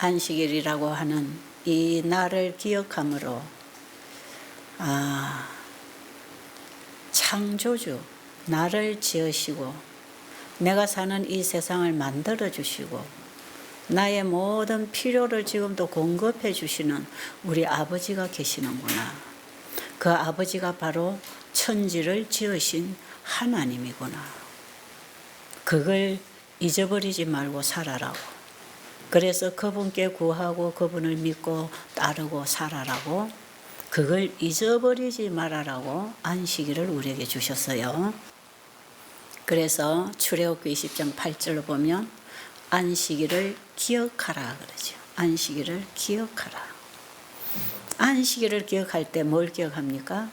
안식일이라고 하는 이 날을 기억함으로 창조주 나를 지으시고 내가 사는 이 세상을 만들어 주시고 나의 모든 필요를 지금도 공급해 주시는 우리 아버지가 계시는구나. 그 아버지가 바로 천지를 지으신 하나님이구나. 그걸 잊어버리지 말고 살아라고. 그래서 그분께 구하고 그분을 믿고 따르고 살아라고, 그걸 잊어버리지 말아라고 안식일을 우리에게 주셨어요. 그래서 출애굽기 20장 8절로 보면 안식일을 기억하라 그러죠. 안식일을 기억하라. 안식일을 기억할 때 뭘 기억합니까?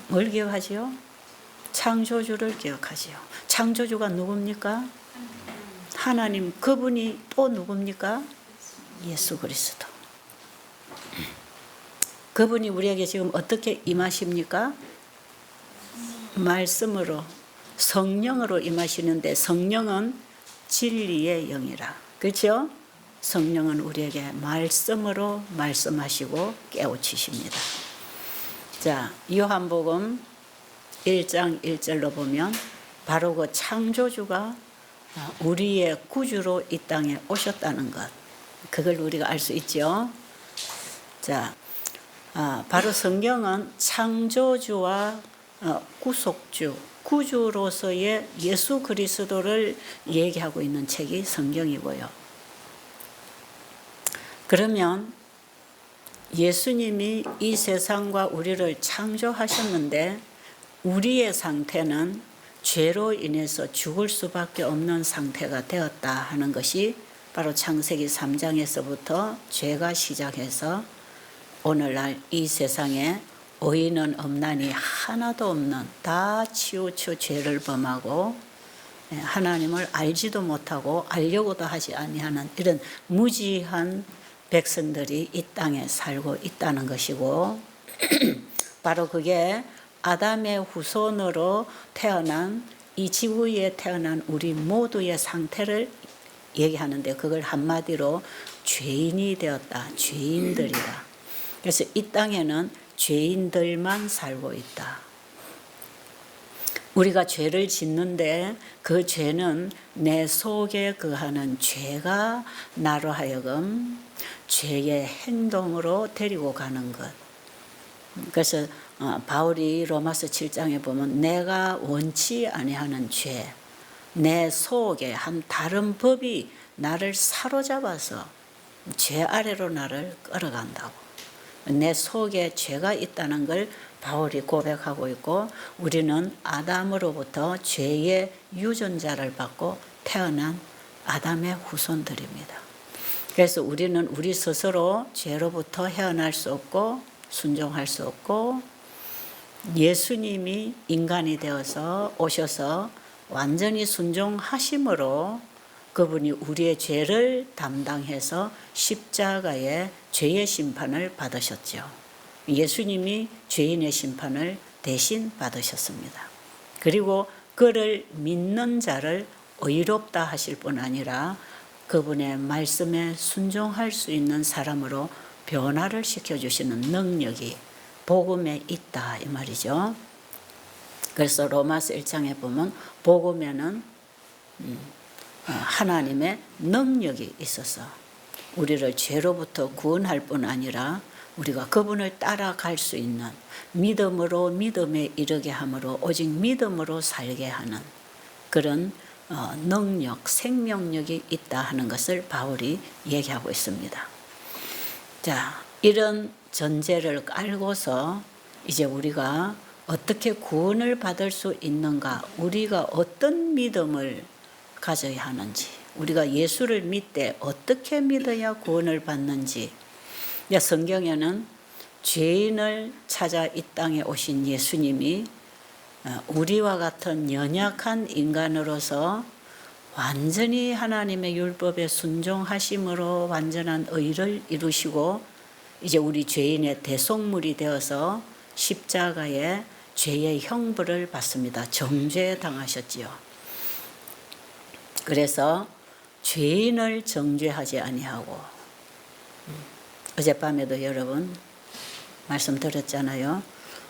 뭘 기억하지요? 창조주를 기억하지요. 창조주가 누굽니까? 하나님. 그분이 또 누굽니까? 예수 그리스도. 그분이 우리에게 지금 어떻게 임하십니까? 말씀으로, 성령으로 임하시는데, 성령은 진리의 영이라. 그렇죠? 성령은 우리에게 말씀으로 말씀하시고 깨우치십니다. 자, 요한복음 1장 1절로 보면 바로 그 창조주가 우리의 구주로 이 땅에 오셨다는 것, 그걸 우리가 알 수 있죠. 자, 바로 성경은 창조주와 구속주, 구주로서의 예수 그리스도를 얘기하고 있는 책이 성경이고요. 그러면 예수님이 이 세상과 우리를 창조하셨는데 우리의 상태는 죄로 인해서 죽을 수밖에 없는 상태가 되었다 하는 것이 바로 창세기 3장에서부터 죄가 시작해서 오늘날 이 세상에 의인은 없나니 하나도 없는, 다 치우쳐 죄를 범하고 하나님을 알지도 못하고 알려고도 하지 아니하는 이런 무지한 백성들이 이 땅에 살고 있다는 것이고, 바로 그게 아담의 후손으로 태어난, 이 지구에 태어난 우리 모두의 상태를 얘기하는데, 그걸 한마디로 죄인이 되었다, 죄인들이다. 그래서 이 땅에는 죄인들만 살고 있다. 우리가 죄를 짓는데 그 죄는 내 속에 거하는 죄가 나로 하여금 죄의 행동으로 데리고 가는 것. 그래서 바울이 로마서 7장에 보면 내가 원치 아니하는 죄, 내 속에 한 다른 법이 나를 사로잡아서 죄 아래로 나를 끌어간다고. 내 속에 죄가 있다는 걸 바울이 고백하고 있고, 우리는 아담으로부터 죄의 유전자를 받고 태어난 아담의 후손들입니다. 그래서 우리는 우리 스스로 죄로부터 헤어날 수 없고 순종할 수 없고, 예수님이 인간이 되어서 오셔서 완전히 순종하심으로 그분이 우리의 죄를 담당해서 십자가의 죄의 심판을 받으셨죠. 예수님이 죄인의 심판을 대신 받으셨습니다. 그리고 그를 믿는 자를 의롭다 하실 뿐 아니라 그분의 말씀에 순종할 수 있는 사람으로 변화를 시켜주시는 능력이 복음에 있다 이 말이죠. 그래서 로마서 1장에 보면 복음에는 하나님의 능력이 있어서 우리를 죄로부터 구원할 뿐 아니라 우리가 그분을 따라갈 수 있는, 믿음으로 믿음에 이르게 함으로 오직 믿음으로 살게 하는 그런 능력, 생명력이 있다 하는 것을 바울이 얘기하고 있습니다. 자, 이런 전제를 깔고서 이제 우리가 어떻게 구원을 받을 수 있는가, 우리가 어떤 믿음을 가져야 하는지, 우리가 예수를 믿되 어떻게 믿어야 구원을 받는지. 성경에는 죄인을 찾아 이 땅에 오신 예수님이 우리와 같은 연약한 인간으로서 완전히 하나님의 율법에 순종하심으로 완전한 의를 이루시고 이제 우리 죄인의 대속물이 되어서 십자가에 죄의 형벌을 받습니다. 정죄 당하셨지요. 그래서 죄인을 정죄하지 아니하고, 어젯밤에도 여러분 말씀드렸잖아요.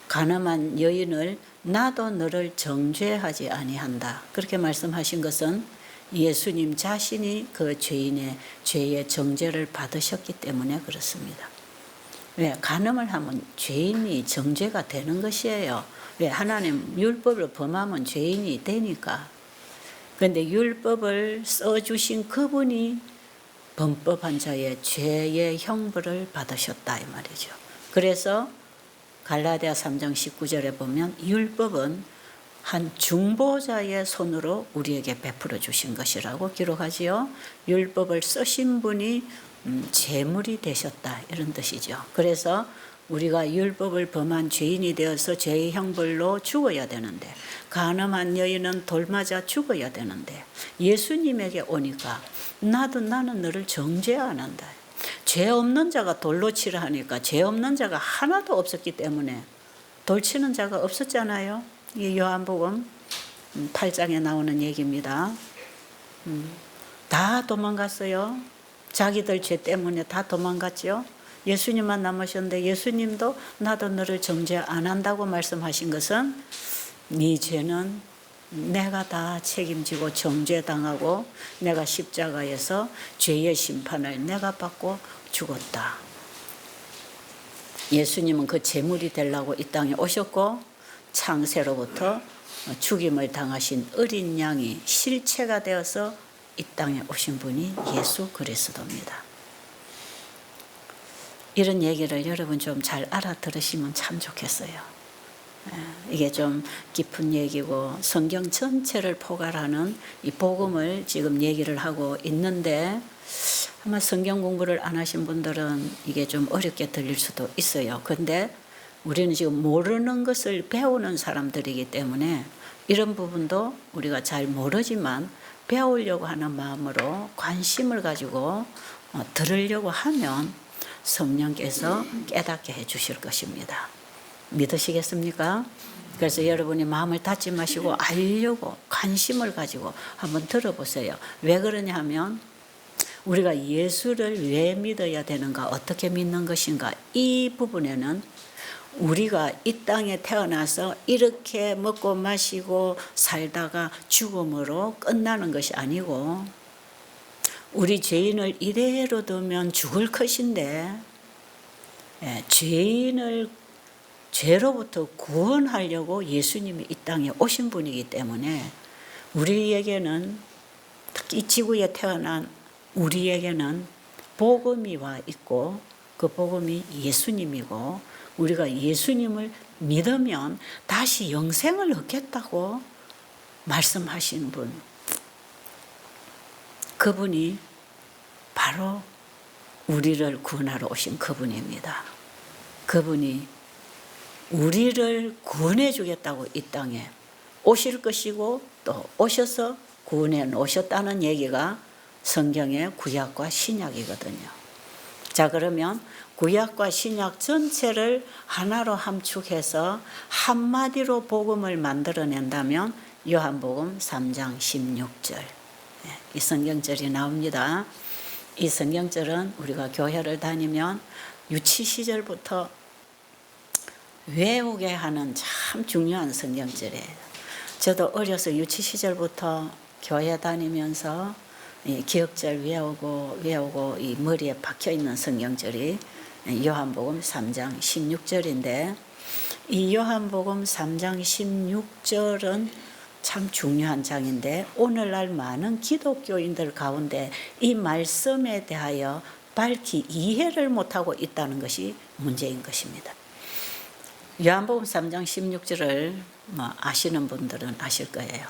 가늠한 여인을 나도 너를 정죄하지 아니한다. 그렇게 말씀하신 것은 예수님 자신이 그 죄인의 죄의 정죄를 받으셨기 때문에 그렇습니다. 왜? 간음을 하면 죄인이 정죄가 되는 것이에요. 왜? 하나님 율법을 범하면 죄인이 되니까. 그런데 율법을 써주신 그분이 범법한 자의 죄의 형벌을 받으셨다 이 말이죠. 그래서 갈라디아 3장 19절에 보면 율법은 한 중보자의 손으로 우리에게 베풀어 주신 것이라고 기록하지요. 율법을 쓰신 분이 제물이 되셨다 이런 뜻이죠. 그래서 우리가 율법을 범한 죄인이 되어서 죄의 형벌로 죽어야 되는데, 간음한 여인은 돌 맞아 죽어야 되는데 예수님에게 오니까 나는 너를 정죄 안 한다. 죄 없는 자가 돌로 치라 하니까 죄 없는 자가 하나도 없었기 때문에 돌 치는 자가 없었잖아요. 이 요한복음 8장에 나오는 얘기입니다. 다 도망갔어요. 자기들 죄 때문에 다 도망갔죠. 예수님만 남으셨는데 예수님도 나도 너를 정죄 안 한다고 말씀하신 것은 네 죄는 내가 다 책임지고 정죄당하고 내가 십자가에서 죄의 심판을 내가 받고 죽었다. 예수님은 그 제물이 되려고 이 땅에 오셨고 창세로부터 죽임을 당하신 어린 양이 실체가 되어서 이 땅에 오신 분이 예수 그리스도입니다. 이런 얘기를 여러분 좀 잘 알아들으시면 참 좋겠어요. 이게 좀 깊은 얘기고 성경 전체를 포괄하는 이 복음을 지금 얘기를 하고 있는데, 아마 성경 공부를 안 하신 분들은 이게 좀 어렵게 들릴 수도 있어요. 그런데 우리는 지금 모르는 것을 배우는 사람들이기 때문에 이런 부분도 우리가 잘 모르지만 배우려고 하는 마음으로 관심을 가지고 들으려고 하면 성령께서 깨닫게 해 주실 것입니다. 믿으시겠습니까? 그래서 여러분이 마음을 닫지 마시고 알려고 관심을 가지고 한번 들어보세요. 왜 그러냐 하면 우리가 예수를 왜 믿어야 되는가, 어떻게 믿는 것인가, 이 부분에는 우리가 이 땅에 태어나서 이렇게 먹고 마시고 살다가 죽음으로 끝나는 것이 아니고, 우리 죄인을 이대로 두면 죽을 것인데 죄인을 죄로부터 구원하려고 예수님이 이 땅에 오신 분이기 때문에 우리에게는, 특히 이 지구에 태어난 우리에게는 복음이 와 있고 그 복음이 예수님이고, 우리가 예수님을 믿으면 다시 영생을 얻겠다고 말씀하신 분, 그분이 바로 우리를 구원하러 오신 그분입니다. 그분이 우리를 구원해 주겠다고 이 땅에 오실 것이고 또 오셔서 구원해 놓으셨다는 얘기가 성경의 구약과 신약이거든요. 자, 그러면 구약과 신약 전체를 하나로 함축해서 한마디로 복음을 만들어낸다면 요한복음 3장 16절, 이 성경절이 나옵니다. 이 성경절은 우리가 교회를 다니면 유치 시절부터 외우게 하는 참 중요한 성경절이에요. 저도 어려서 유치 시절부터 교회 다니면서 기억절 외우고 이 머리에 박혀 있는 성경절이 요한복음 3장 16절인데, 이 요한복음 3장 16절은 참 중요한 장인데 오늘날 많은 기독교인들 가운데 이 말씀에 대하여 밝히 이해를 못하고 있다는 것이 문제인 것입니다. 요한복음 3장 16절을 아시는 분들은 아실 거예요.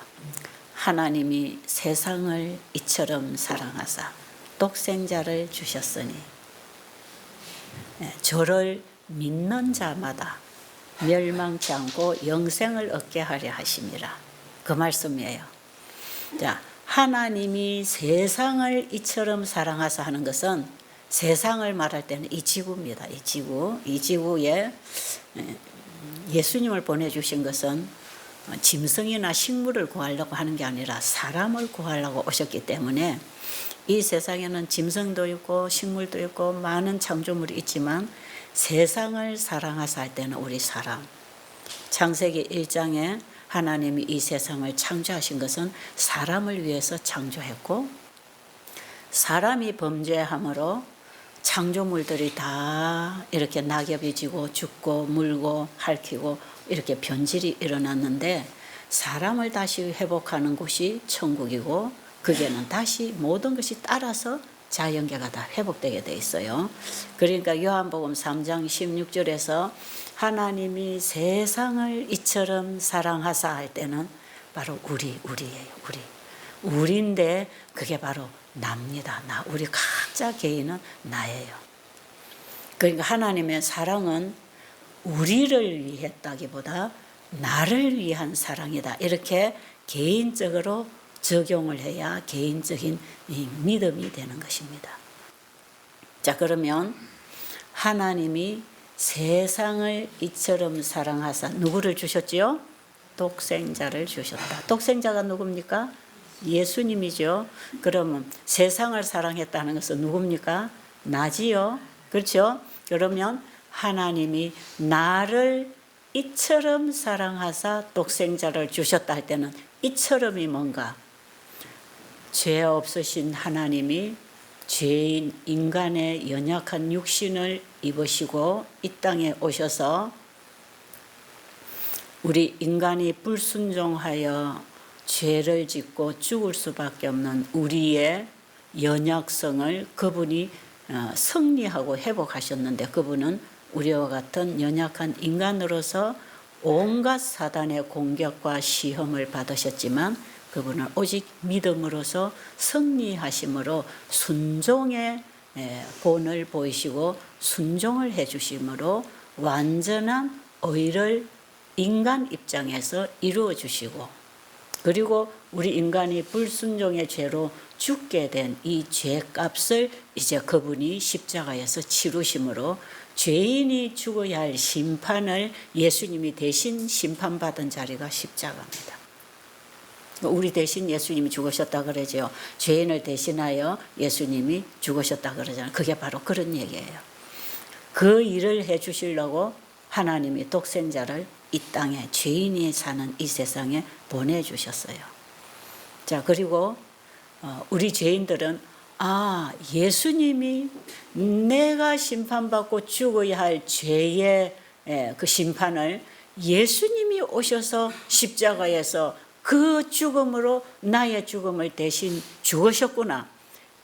하나님이 세상을 이처럼 사랑하사 독생자를 주셨으니 저를 믿는 자마다 멸망치 않고 영생을 얻게 하려 하심이라. 그 말씀이에요. 자, 하나님이 세상을 이처럼 사랑하사 하는 것은 세상을 말할 때는 이 지구입니다. 이 지구에 예수님을 보내주신 것은 짐승이나 식물을 구하려고 하는 게 아니라 사람을 구하려고 오셨기 때문에 이 세상에는 짐승도 있고 식물도 있고 많은 창조물이 있지만 세상을 사랑하사 할 때는 우리 사람. 창세기 1장에 하나님이 이 세상을 창조하신 것은 사람을 위해서 창조했고, 사람이 범죄함으로 창조물들이 다 이렇게 낙엽이 지고 죽고 물고 핥히고 이렇게 변질이 일어났는데, 사람을 다시 회복하는 곳이 천국이고, 거기에는 다시 모든 것이 따라서 자연계가 다 회복되게 돼 있어요. 그러니까 요한복음 3장 16절에서 하나님이 세상을 이처럼 사랑하사 할 때는 바로 우리예요. 우리인데 그게 바로 납니다. 우리 각자 개인은 나예요. 그러니까 하나님의 사랑은 우리를 위했다기보다 나를 위한 사랑이다. 이렇게 개인적으로 적용을 해야 개인적인 믿음이 되는 것입니다. 자, 그러면 하나님이 세상을 이처럼 사랑하사 누구를 주셨지요? 독생자를 주셨다. 독생자가 누굽니까? 예수님이죠. 그러면 세상을 사랑했다는 것은 누굽니까? 나지요. 그렇죠? 그러면 하나님이 나를 이처럼 사랑하사 독생자를 주셨다 할 때는 이처럼이 뭔가? 죄 없으신 하나님이 죄인 인간의 연약한 육신을 입으시고 이 땅에 오셔서 우리 인간이 불순종하여 죄를 짓고 죽을 수밖에 없는 우리의 연약성을 그분이 승리하고 회복하셨는데, 그분은 우리와 같은 연약한 인간으로서 온갖 사단의 공격과 시험을 받으셨지만 그분은 오직 믿음으로서 승리하심으로 순종의 본을 보이시고 순종을 해주심으로 완전한 의를 인간 입장에서 이루어 주시고, 그리고 우리 인간이 불순종의 죄로 죽게 된 이 죄값을 이제 그분이 십자가에서 치루심으로 죄인이 죽어야 할 심판을 예수님이 대신 심판받은 자리가 십자가입니다. 우리 대신 예수님이 죽으셨다 그러죠. 죄인을 대신하여 예수님이 죽으셨다 그러잖아요. 그게 바로 그런 얘기예요. 그 일을 해 주시려고 하나님이 독생자를 이 땅에 죄인이 사는 이 세상에 보내주셨어요. 자, 그리고 우리 죄인들은 예수님이 내가 심판받고 죽어야 할 죄의 그 심판을 예수님이 오셔서 십자가에서 그 죽음으로 나의 죽음을 대신 죽으셨구나.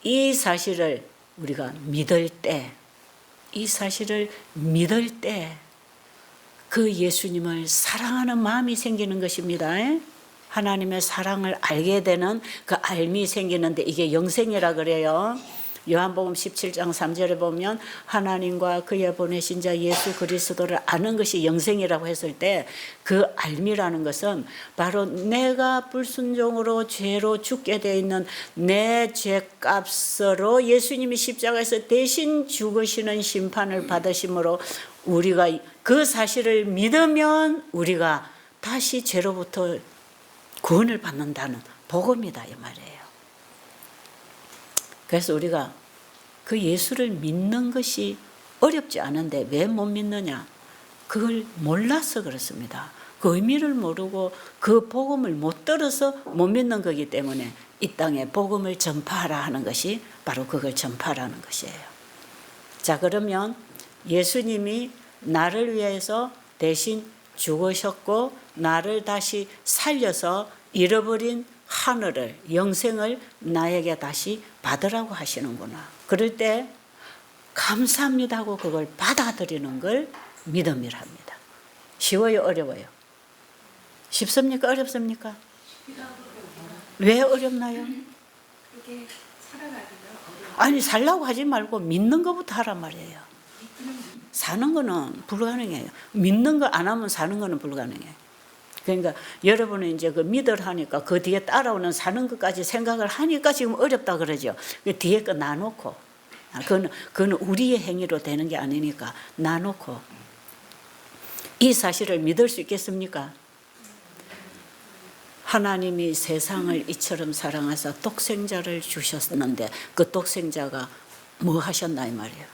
이 사실을 우리가 믿을 때, 그 예수님을 사랑하는 마음이 생기는 것입니다. 하나님의 사랑을 알게 되는 그 알미 생기는데 이게 영생이라 그래요. 요한복음 17장 3절에 보면 하나님과 그의 보내신 자 예수 그리스도를 아는 것이 영생이라고 했을 때 그 알미라는 것은 바로 내가 불순종으로 죄로 죽게 되어 있는 내 죄값으로 예수님이 십자가에서 대신 죽으시는 심판을 받으심으로 우리가 그 사실을 믿으면 우리가 다시 죄로부터 구원을 받는다는 복음이다 이 말이에요. 그래서 우리가 그 예수를 믿는 것이 어렵지 않은데 왜 못 믿느냐? 그걸 몰라서 그렇습니다. 그 의미를 모르고 그 복음을 못 들어서 못 믿는 거기 때문에 이 땅에 복음을 전파하라 하는 것이 바로 그걸 전파하라는 것이에요. 자, 그러면 예수님이 나를 위해서 대신 죽으셨고 나를 다시 살려서 잃어버린 하늘을, 영생을 나에게 다시 받으라고 하시는구나. 그럴 때 감사합니다 하고 그걸 받아들이는 걸 믿음이랍니다. 쉬워요, 어려워요? 쉽습니까, 어렵습니까? 왜 어렵나요? 아니, 살라고 하지 말고 믿는 것부터 하란 말이에요. 사는 거는 불가능해요. 믿는 거 안 하면 사는 거는 불가능해요. 그러니까 여러분은 이제 그 믿을 하니까 그 뒤에 따라오는 사는 것까지 생각을 하니까 지금 어렵다 그러죠. 그 뒤에 거 놔놓고, 그건 우리의 행위로 되는 게 아니니까 놔놓고 이 사실을 믿을 수 있겠습니까? 하나님이 세상을 이처럼 사랑하사 독생자를 주셨는데 그 독생자가 뭐 하셨나 이 말이에요.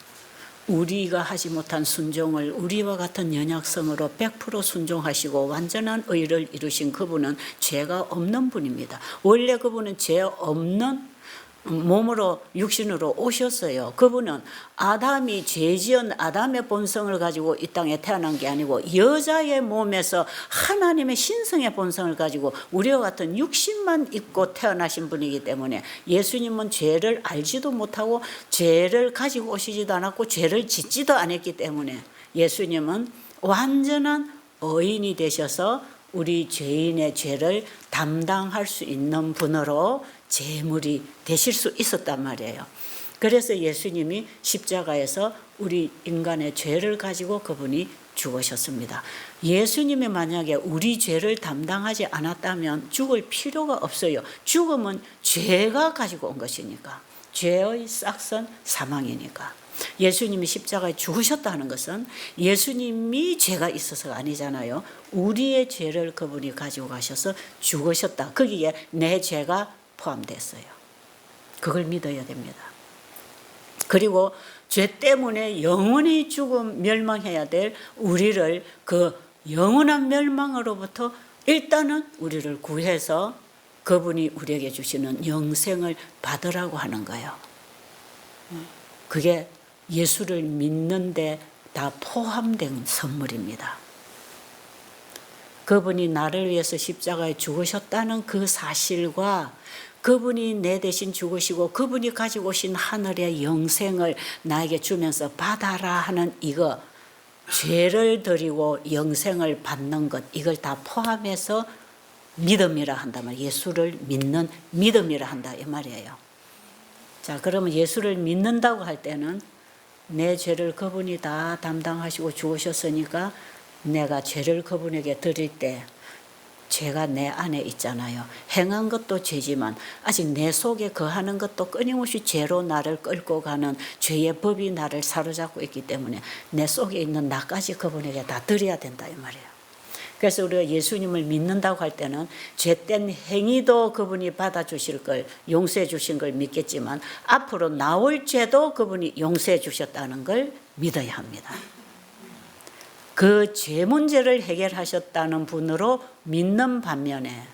우리가 하지 못한 순종을 우리와 같은 연약성으로 100% 순종하시고 완전한 의를 이루신 그분은 죄가 없는 분입니다. 원래 그분은 죄 없는 몸으로 육신으로 오셨어요. 그분은 아담이 죄지은 아담의 본성을 가지고 이 땅에 태어난 게 아니고 여자의 몸에서 하나님의 신성의 본성을 가지고 우리와 같은 육신만 입고 태어나신 분이기 때문에 예수님은 죄를 알지도 못하고 죄를 가지고 오시지도 않았고 죄를 짓지도 않았기 때문에 예수님은 완전한 의인이 되셔서 우리 죄인의 죄를 담당할 수 있는 분으로 제물이 되실 수 있었단 말이에요. 그래서 예수님이 십자가에서 우리 인간의 죄를 가지고 그분이 죽으셨습니다. 예수님이 만약에 우리 죄를 담당하지 않았다면 죽을 필요가 없어요. 죽음은 죄가 가지고 온 것이니까. 죄의 싹선 사망이니까. 예수님이 십자가에 죽으셨다는 것은 예수님이 죄가 있어서가 아니잖아요. 우리의 죄를 그분이 가지고 가셔서 죽으셨다. 거기에 내 죄가 포함됐어요. 그걸 믿어야 됩니다. 그리고 죄 때문에 영원히 죽음 멸망해야 될 우리를 그 영원한 멸망으로부터 일단은 우리를 구해서 그분이 우리에게 주시는 영생을 받으라고 하는 거예요. 그게 예수를 믿는데 다 포함된 선물입니다. 그분이 나를 위해서 십자가에 죽으셨다는 그 사실과 그분이 내 대신 죽으시고 그분이 가지고 오신 하늘의 영생을 나에게 주면서 받아라 하는 이거, 죄를 드리고 영생을 받는 것, 이걸 다 포함해서 믿음이라 한다면 예수를 믿는 믿음이라 한다 이 말이에요. 자, 그러면 예수를 믿는다고 할 때는 내 죄를 그분이 다 담당하시고 죽으셨으니까 내가 죄를 그분에게 드릴 때 죄가 내 안에 있잖아요. 행한 것도 죄지만 아직 내 속에 거하는 것도 끊임없이 죄로 나를 끌고 가는 죄의 법이 나를 사로잡고 있기 때문에 내 속에 있는 나까지 그분에게 다 드려야 된다 이 말이에요. 그래서 우리가 예수님을 믿는다고 할 때는 죄된 행위도 그분이 받아주실 걸, 용서해 주신 걸 믿겠지만 앞으로 나올 죄도 그분이 용서해 주셨다는 걸 믿어야 합니다. 그 죄 문제를 해결하셨다는 분으로 믿는 반면에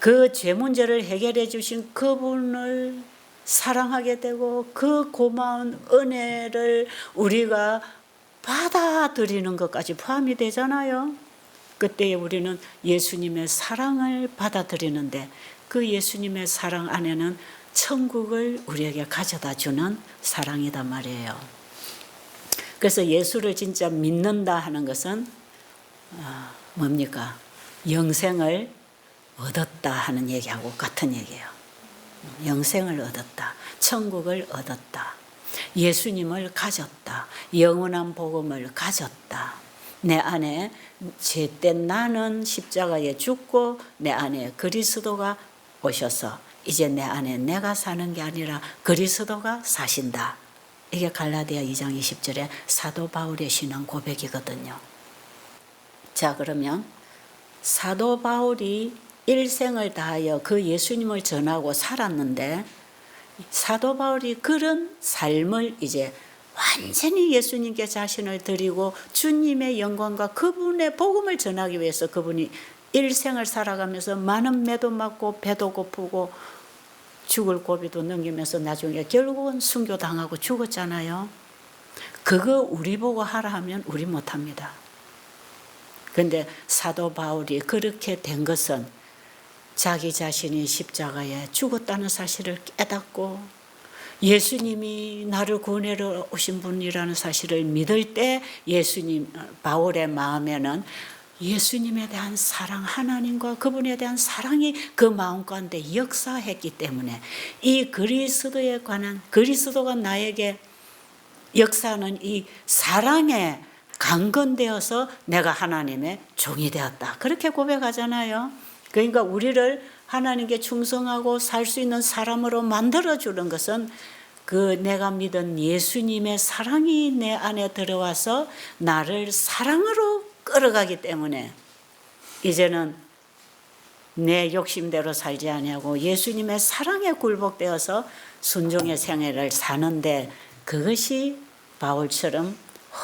그 죄 문제를 해결해 주신 그분을 사랑하게 되고 그 고마운 은혜를 우리가 받아들이는 것까지 포함이 되잖아요. 그때 우리는 예수님의 사랑을 받아들이는데 그 예수님의 사랑 안에는 천국을 우리에게 가져다 주는 사랑이단 말이에요. 그래서 예수를 진짜 믿는다 하는 것은 뭡니까? 영생을 얻었다 하는 얘기하고 같은 얘기예요. 영생을 얻었다. 천국을 얻었다. 예수님을 가졌다. 영원한 복음을 가졌다. 내 안에 죄된 나는 십자가에 죽고 내 안에 그리스도가 오셔서 이제 내 안에 내가 사는 게 아니라 그리스도가 사신다. 이게 갈라디아 2장 20절에 사도 바울의 신앙 고백이거든요. 자, 그러면 사도 바울이 일생을 다하여 그 예수님을 전하고 살았는데 사도 바울이 그런 삶을 이제 완전히 예수님께 자신을 드리고 주님의 영광과 그분의 복음을 전하기 위해서 그분이 일생을 살아가면서 많은 매도 맞고 배도 고프고 죽을 고비도 넘기면서 나중에 결국은 순교당하고 죽었잖아요. 그거 우리 보고 하라 하면 우리 못합니다. 그런데 사도 바울이 그렇게 된 것은 자기 자신이 십자가에 죽었다는 사실을 깨닫고 예수님이 나를 구원하러 오신 분이라는 사실을 믿을 때 예수님, 바울의 마음에는 예수님에 대한 사랑, 하나님과 그분에 대한 사랑이 그 마음 가운데 역사했기 때문에 이 그리스도에 관한, 그리스도가 나에게 역사하는 이 사랑에 강건되어서 내가 하나님의 종이 되었다. 그렇게 고백하잖아요. 그러니까 우리를 하나님께 충성하고 살 수 있는 사람으로 만들어주는 것은 그 내가 믿은 예수님의 사랑이 내 안에 들어와서 나를 사랑으로 끌어가기 때문에 이제는 내 욕심대로 살지 아니하고 예수님의 사랑에 굴복되어서 순종의 생애를 사는데 그것이 바울처럼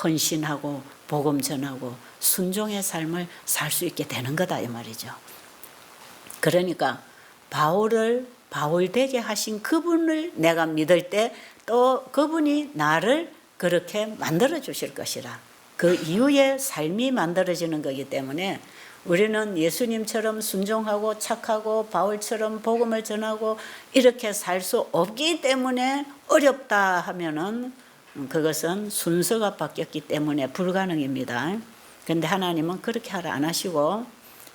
헌신하고 복음 전하고 순종의 삶을 살 수 있게 되는 거다 이 말이죠. 그러니까 바울을 바울 되게 하신 그분을 내가 믿을 때 또 그분이 나를 그렇게 만들어 주실 것이라. 그 이후에 삶이 만들어지는 거기 때문에 우리는 예수님처럼 순종하고 착하고 바울처럼 복음을 전하고 이렇게 살 수 없기 때문에 어렵다 하면은 그것은 순서가 바뀌었기 때문에 불가능입니다. 그런데 하나님은 그렇게 하라 안 하시고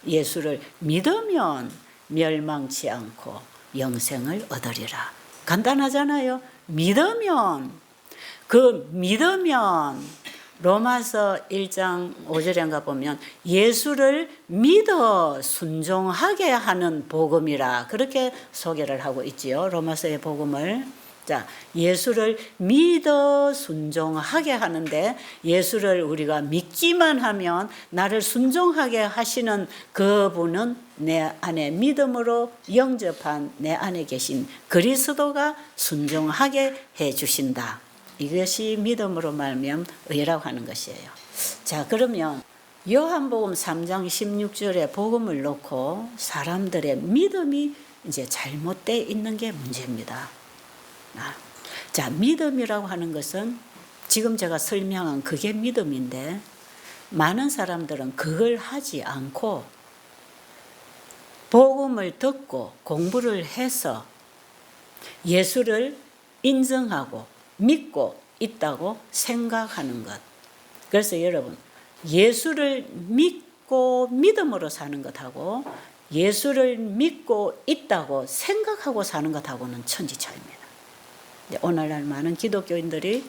예수를 믿으면 멸망치 않고 영생을 얻으리라. 간단하잖아요. 믿으면 로마서 1장 5절인가 보면 예수를 믿어 순종하게 하는 복음이라 그렇게 소개를 하고 있지요. 로마서의 복음을. 자, 예수를 믿어 순종하게 하는데 예수를 우리가 믿기만 하면 나를 순종하게 하시는 그분은 내 안에 믿음으로 영접한 내 안에 계신 그리스도가 순종하게 해 주신다. 이것이 믿음으로 말미암아 의라고 하는 것이에요. 자, 그러면 요한복음 3장 16절에 복음을 놓고 사람들의 믿음이 이제 잘못되어 있는 게 문제입니다. 자, 믿음이라고 하는 것은 지금 제가 설명한 그게 믿음인데 많은 사람들은 그걸 하지 않고 복음을 듣고 공부를 해서 예수를 인정하고 믿고 있다고 생각하는 것. 그래서 여러분, 예수를 믿고 믿음으로 사는 것하고 예수를 믿고 있다고 생각하고 사는 것하고는 천지차이입니다. 오늘날 많은 기독교인들이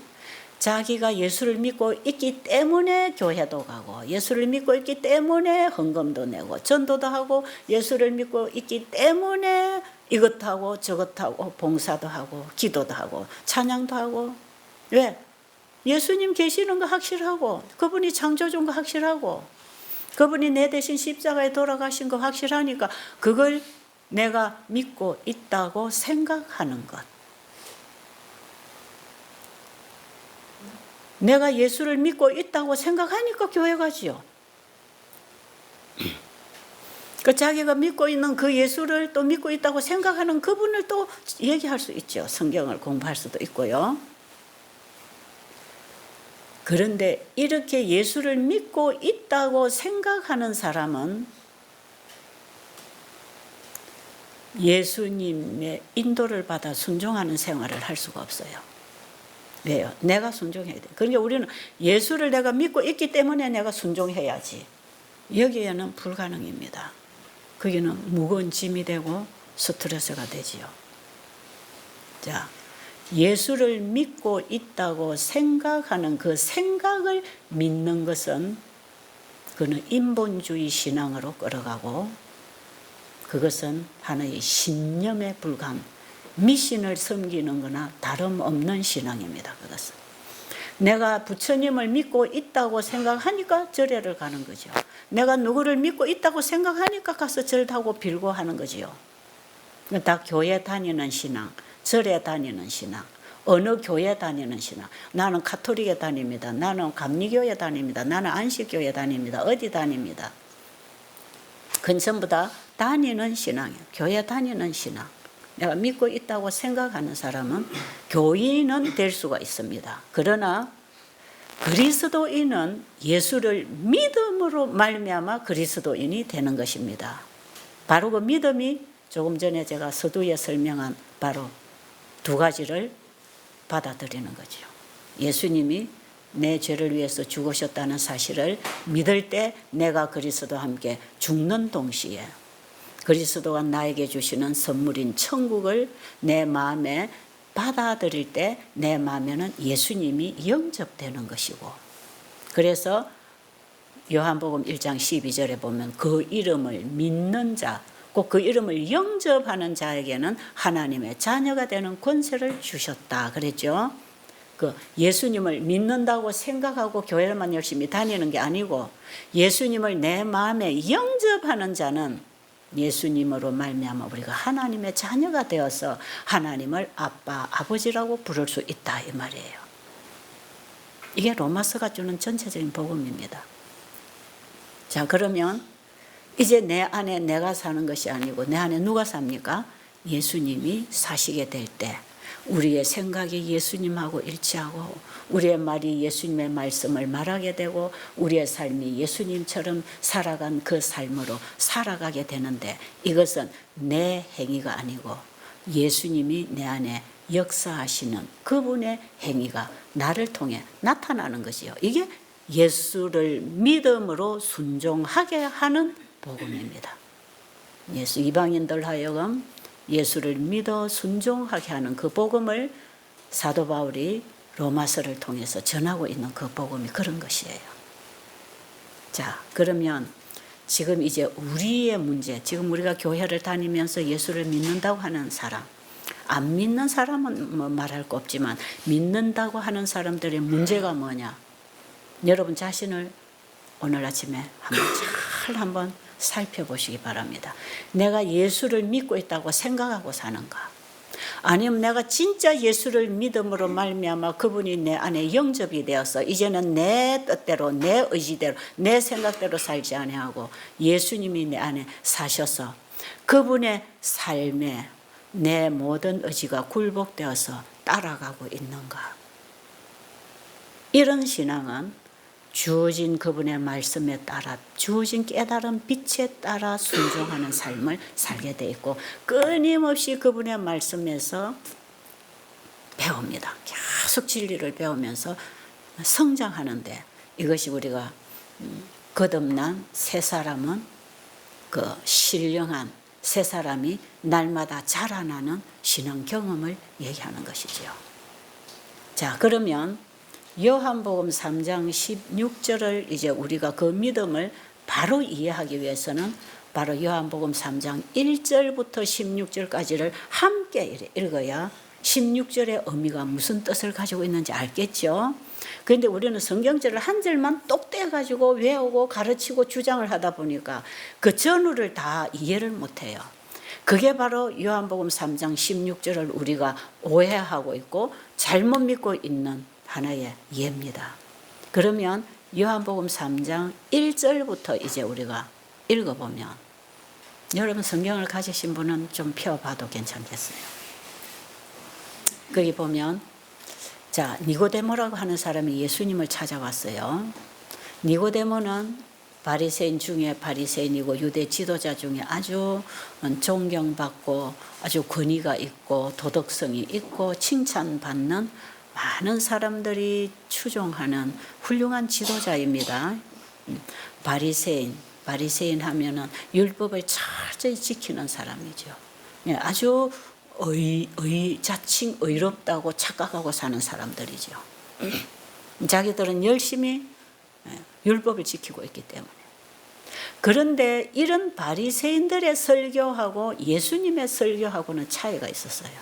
자기가 예수를 믿고 있기 때문에 교회도 가고 예수를 믿고 있기 때문에 헌금도 내고 전도도 하고 예수를 믿고 있기 때문에 이것 하고 저것 하고 봉사도 하고 기도도 하고 찬양도 하고. 왜? 예수님 계시는 거 확실하고 그분이 창조준 거 확실하고 그분이 내 대신 십자가에 돌아가신 거 확실하니까 그걸 내가 믿고 있다고 생각하는 것. 내가 예수를 믿고 있다고 생각하니까 교회 가지요. 그 자기가 믿고 있는 그 예수를 또 믿고 있다고 생각하는 그분을 또 얘기할 수 있죠. 성경을 공부할 수도 있고요. 그런데 이렇게 예수를 믿고 있다고 생각하는 사람은 예수님의 인도를 받아 순종하는 생활을 할 수가 없어요. 왜요? 내가 순종해야 돼. 그러니까 우리는 예수를 내가 믿고 있기 때문에 내가 순종해야지. 여기에는 불가능입니다. 거기는 무거운 짐이 되고 스트레스가 되지요. 자, 예수를 믿고 있다고 생각하는 그 생각을 믿는 것은 그는 인본주의 신앙으로 끌어가고 그것은 하나의 신념에 불과한 미신을 섬기는 거나 다름없는 신앙입니다. 그것은. 내가 부처님을 믿고 있다고 생각하니까 절에를 가는 거죠. 내가 누구를 믿고 있다고 생각하니까 가서 절하고 빌고 하는 거지요. 다 교회 다니는 신앙, 절에 다니는 신앙, 어느 교회 다니는 신앙. 나는 가톨릭에 다닙니다. 나는 감리교회 다닙니다. 나는 안식교회 다닙니다. 어디 다닙니다. 그건 전부 다 다니는 신앙이에요. 교회 다니는 신앙. 내가 믿고 있다고 생각하는 사람은 교인은 될 수가 있습니다. 그러나 그리스도인은 예수를 믿음으로 말미암아 그리스도인이 되는 것입니다. 바로 그 믿음이 조금 전에 제가 서두에 설명한 바로 두 가지를 받아들이는 거죠. 예수님이 내 죄를 위해서 죽으셨다는 사실을 믿을 때 내가 그리스도와 함께 죽는 동시에 그리스도가 나에게 주시는 선물인 천국을 내 마음에 받아들일 때 내 마음에는 예수님이 영접되는 것이고 그래서 요한복음 1장 12절에 보면 그 이름을 믿는 자, 꼭 그 이름을 영접하는 자에게는 하나님의 자녀가 되는 권세를 주셨다 그랬죠. 그 예수님을 믿는다고 생각하고 교회만 열심히 다니는 게 아니고 예수님을 내 마음에 영접하는 자는 예수님으로 말미암아 우리가 하나님의 자녀가 되어서 하나님을 아빠, 아버지라고 부를 수 있다 이 말이에요. 이게 로마서가 주는 전체적인 복음입니다. 자, 그러면 이제 내 안에 내가 사는 것이 아니고 내 안에 누가 삽니까? 예수님이 사시게 될 때 우리의 생각이 예수님하고 일치하고 우리의 말이 예수님의 말씀을 말하게 되고 우리의 삶이 예수님처럼 살아간 그 삶으로 살아가게 되는데, 이것은 내 행위가 아니고 예수님이 내 안에 역사하시는 그분의 행위가 나를 통해 나타나는 것이요. 이게 예수를 믿음으로 순종하게 하는 복음입니다. 예수 이방인들 하여금 예수를 믿어 순종하게 하는 그 복음을 사도 바울이 로마서를 통해서 전하고 있는 그 복음이 그런 것이에요. 자, 그러면 지금 이제 우리의 문제, 지금 우리가 교회를 다니면서 예수를 믿는다고 하는 사람, 안 믿는 사람은 뭐 말할 거 없지만 믿는다고 하는 사람들의 문제가 뭐냐? 여러분 자신을 오늘 아침에 한번 살펴보시기 바랍니다. 내가 예수를 믿고 있다고 생각하고 사는가? 아니면 내가 진짜 예수를 믿음으로 말미암아 그분이 내 안에 영접이 되어서 이제는 내 뜻대로 내 의지대로 내 생각대로 살지 아니하고 예수님이 내 안에 사셔서 그분의 삶에 내 모든 의지가 굴복되어서 따라가고 있는가? 이런 신앙은 주어진 그분의 말씀에 따라 주어진 깨달은 빛에 따라 순종하는 삶을 살게 돼 있고 끊임없이 그분의 말씀에서 배웁니다. 계속 진리를 배우면서 성장하는데, 이것이 우리가 거듭난 새 사람은 그 신령한 새 사람이 날마다 자라나는 신앙 경험을 얘기하는 것이지요. 자, 그러면 요한복음 3장 16절을 이제 우리가 그 믿음을 바로 이해하기 위해서는 바로 요한복음 3장 1절부터 16절까지를 함께 읽어야 16절의 의미가 무슨 뜻을 가지고 있는지 알겠죠? 그런데 우리는 성경절을 한 절만 똑 떼가지고 외우고 가르치고 주장을 하다 보니까 그 전후를 다 이해를 못해요. 그게 바로 요한복음 3장 16절을 우리가 오해하고 있고 잘못 믿고 있는 하나의 예입니다. 그러면 요한복음 3장 1절부터 이제 우리가 읽어보면, 여러분 성경을 가지신 분은 좀 펴봐도 괜찮겠어요. 거기 보면, 자, 니고데모라고 하는 사람이 예수님을 찾아왔어요. 니고데모는 바리새인 중에 바리새인이고 유대 지도자 중에 아주 존경받고 아주 권위가 있고 도덕성이 있고 칭찬받는 많은 사람들이 추종하는 훌륭한 지도자입니다. 바리새인 하면은 율법을 철저히 지키는 사람이죠. 아주 자칭 의롭다고 착각하고 사는 사람들이죠. 자기들은 열심히 율법을 지키고 있기 때문에. 그런데 이런 바리새인들의 설교하고 예수님의 설교하고는 차이가 있었어요.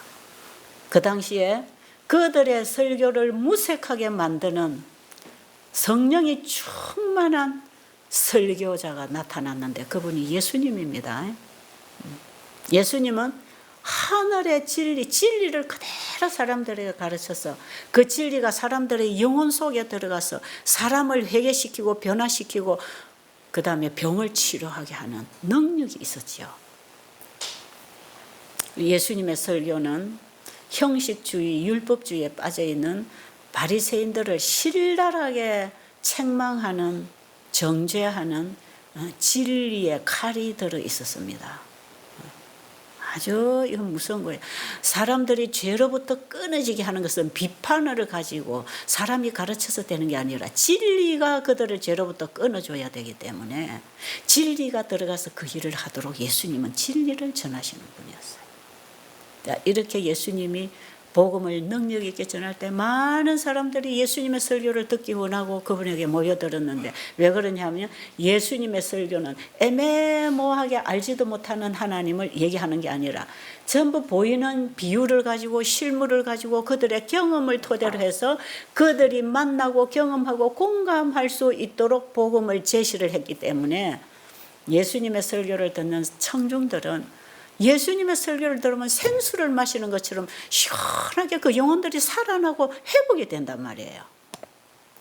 그 당시에 그들의 설교를 무색하게 만드는 성령이 충만한 설교자가 나타났는데 그분이 예수님입니다. 예수님은 하늘의 진리를 그대로 사람들에게 가르쳐서 그 진리가 사람들의 영혼 속에 들어가서 사람을 회개시키고 변화시키고 그 다음에 병을 치료하게 하는 능력이 있었지요. 예수님의 설교는 형식주의, 율법주의에 빠져있는 바리새인들을 신랄하게 책망하는, 정죄하는 진리의 칼이 들어 있었습니다. 아주 이건 무서운 거예요. 사람들이 죄로부터 끊어지게 하는 것은 비판을 가지고 사람이 가르쳐서 되는 게 아니라 진리가 그들을 죄로부터 끊어줘야 되기 때문에 진리가 들어가서 그 일을 하도록 예수님은 진리를 전하시는 분이었어요. 이렇게 예수님이 복음을 능력 있게 전할 때 많은 사람들이 예수님의 설교를 듣기 원하고 그분에게 모여들었는데, 왜 그러냐면 예수님의 설교는 애매모호하게 알지도 못하는 하나님을 얘기하는 게 아니라 전부 보이는 비유를 가지고 실물을 가지고 그들의 경험을 토대로 해서 그들이 만나고 경험하고 공감할 수 있도록 복음을 제시를 했기 때문에 예수님의 설교를 듣는 청중들은 예수님의 설교를 들으면 생수를 마시는 것처럼 시원하게 그 영혼들이 살아나고 회복이 된단 말이에요.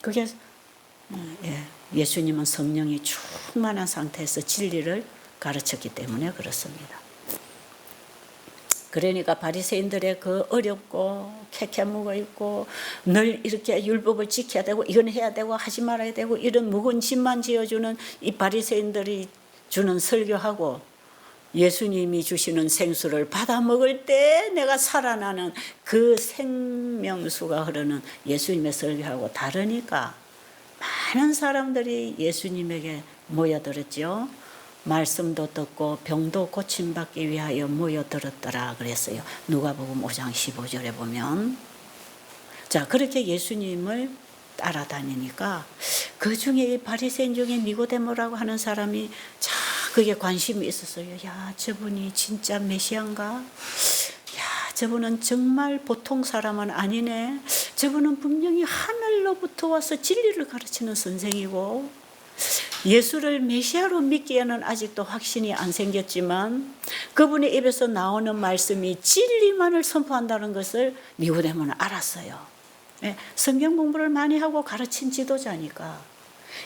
그게 예수님은 성령이 충만한 상태에서 진리를 가르쳤기 때문에 그렇습니다. 그러니까 바리새인들의 그 어렵고 캐캐묵어 있고 늘 이렇게 율법을 지켜야 되고 이건 해야 되고 하지 말아야 되고 이런 묵은 짐만 지어주는 이 바리새인들이 주는 설교하고 예수님이 주시는 생수를 받아 먹을 때 내가 살아나는 그 생명수가 흐르는 예수님의 설교하고 다르니까 많은 사람들이 예수님에게 모여들었죠. 말씀도 듣고 병도 고침받기 위하여 모여들었더라 그랬어요. 누가복음 5장 15절에 보면. 자, 그렇게 예수님을 따라다니니까 그 중에 이 바리새인 중에 니고데모라고 하는 사람이 자 그게 관심이 있었어요. 야, 저분이 진짜 메시아인가? 야, 저분은 정말 보통 사람은 아니네. 저분은 분명히 하늘로부터 와서 진리를 가르치는 선생이고 예수를 메시아로 믿기에는 아직도 확신이 안 생겼지만 그분의 입에서 나오는 말씀이 진리만을 선포한다는 것을 니고데모는 알았어요. 성경 공부를 많이 하고 가르친 지도자니까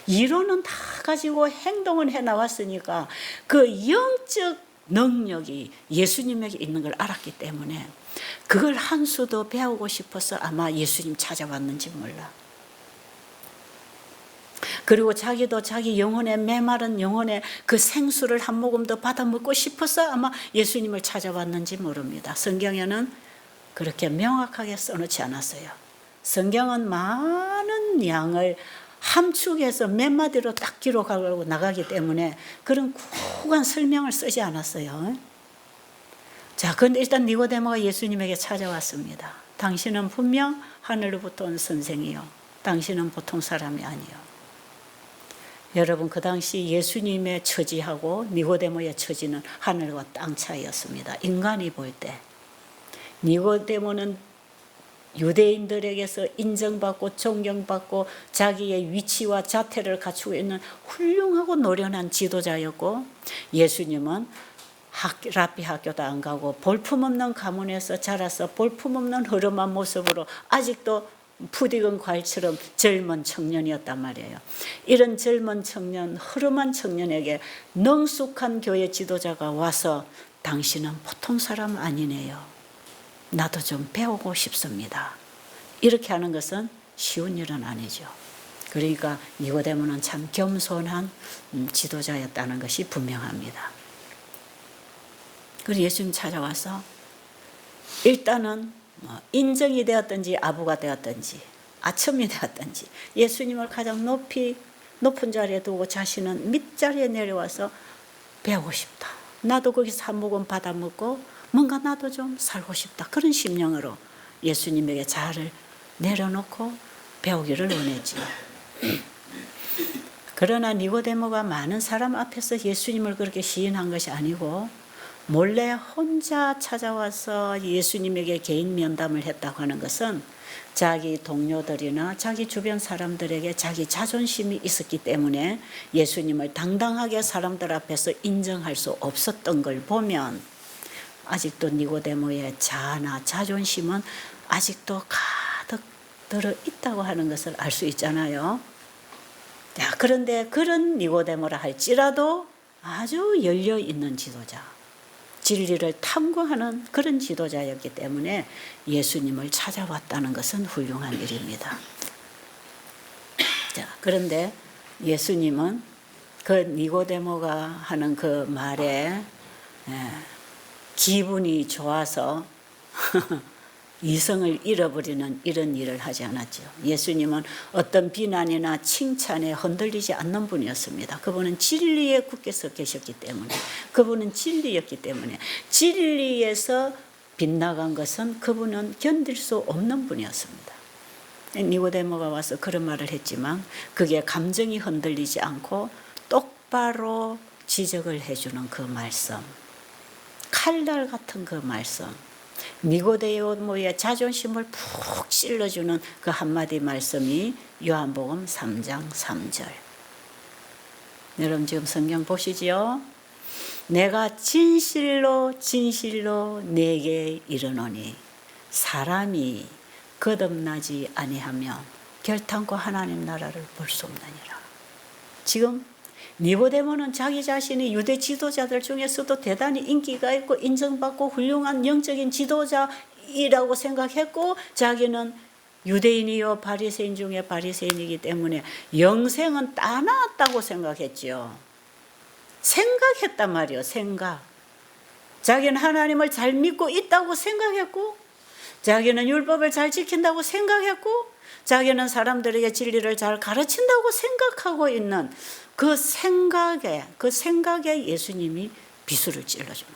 이론은 다 가지고 행동은 해 나왔으니까 그 영적 능력이 예수님에게 있는 걸 알았기 때문에 그걸 한 수도 배우고 싶어서 아마 예수님 찾아왔는지 몰라. 그리고 자기도 자기 영혼의 메마른 영혼의 그 생수를 한 모금 더 받아 먹고 싶어서 아마 예수님을 찾아왔는지 모릅니다. 성경에는 그렇게 명확하게 써놓지 않았어요. 성경은 많은 양을 함축해서 몇 마디로 딱 기록하고 나가기 때문에 그런 구간 설명을 쓰지 않았어요. 자, 그런데 일단 니고데모가 예수님에게 찾아왔습니다. 당신은 분명 하늘로부터 온 선생이요. 당신은 보통 사람이 아니요. 여러분, 그 당시 예수님의 처지하고 니고데모의 처지는 하늘과 땅 차이였습니다. 인간이 볼 때. 니고데모는 유대인들에게서 인정받고 존경받고 자기의 위치와 자태를 갖추고 있는 훌륭하고 노련한 지도자였고 예수님은 랍비 학교도 안 가고 볼품없는 가문에서 자라서 볼품없는 허름한 모습으로 아직도 푸디건 과일처럼 젊은 청년이었단 말이에요. 이런 젊은 청년, 허름한 청년에게 능숙한 교회 지도자가 와서 당신은 보통 사람 아니네요. 나도 좀 배우고 싶습니다. 이렇게 하는 것은 쉬운 일은 아니죠. 그러니까 니고데모는 참 겸손한 지도자였다는 것이 분명합니다. 그리고 예수님 찾아와서 일단은 인정이 되었든지 아부가 되었든지 아첨이 되었든지 예수님을 가장 높은 자리에 두고 자신은 밑자리에 내려와서 배우고 싶다. 나도 거기서 한 모금 받아 먹고 뭔가 나도 좀 살고 싶다. 그런 심령으로 예수님에게 자아를 내려놓고 배우기를 원했지. 그러나 니고데모가 많은 사람 앞에서 예수님을 그렇게 시인한 것이 아니고 몰래 혼자 찾아와서 예수님에게 개인 면담을 했다고 하는 것은 자기 동료들이나 자기 주변 사람들에게 자기 자존심이 있었기 때문에 예수님을 당당하게 사람들 앞에서 인정할 수 없었던 걸 보면 아직도 니고데모의 자아나 자존심은 아직도 가득 들어있다고 하는 것을 알 수 있잖아요. 자, 그런데 그런 니고데모라 할지라도 아주 열려있는 지도자, 진리를 탐구하는 그런 지도자였기 때문에 예수님을 찾아왔다는 것은 훌륭한 일입니다. 자, 그런데 예수님은 그 니고데모가 하는 그 말에 기분이 좋아서 이성을 잃어버리는 이런 일을 하지 않았죠. 예수님은 어떤 비난이나 칭찬에 흔들리지 않는 분이었습니다. 그분은 진리에 굳게 서 계셨기 때문에, 그분은 진리였기 때문에, 진리에서 빗나간 것은 그분은 견딜 수 없는 분이었습니다. 니고데모가 와서 그런 말을 했지만 그게 감정이 흔들리지 않고 똑바로 지적을 해주는 그 말씀, 칼날 같은 그 말씀, 니고데모의 자존심을 푹 찔러주는 그 한마디 말씀이 요한복음 3장 3절. 여러분 지금 성경 보시지요? 내가 진실로 진실로 내게 이르노니 사람이 거듭나지 아니하면 결탄코 하나님 나라를 볼 수 없느니라. 지금 니고데모는 자기 자신이 유대 지도자들 중에서도 대단히 인기가 있고 인정받고 훌륭한 영적인 지도자이라고 생각했고, 자기는 유대인이요 바리새인 중에 바리새인이기 때문에 영생은 따놨다고 생각했지요. 생각했단 말이에요. 생각. 자기는 하나님을 잘 믿고 있다고 생각했고, 자기는 율법을 잘 지킨다고 생각했고, 자기는 사람들에게 진리를 잘 가르친다고 생각하고 있는 그 생각에 예수님이 비수를 찔러주는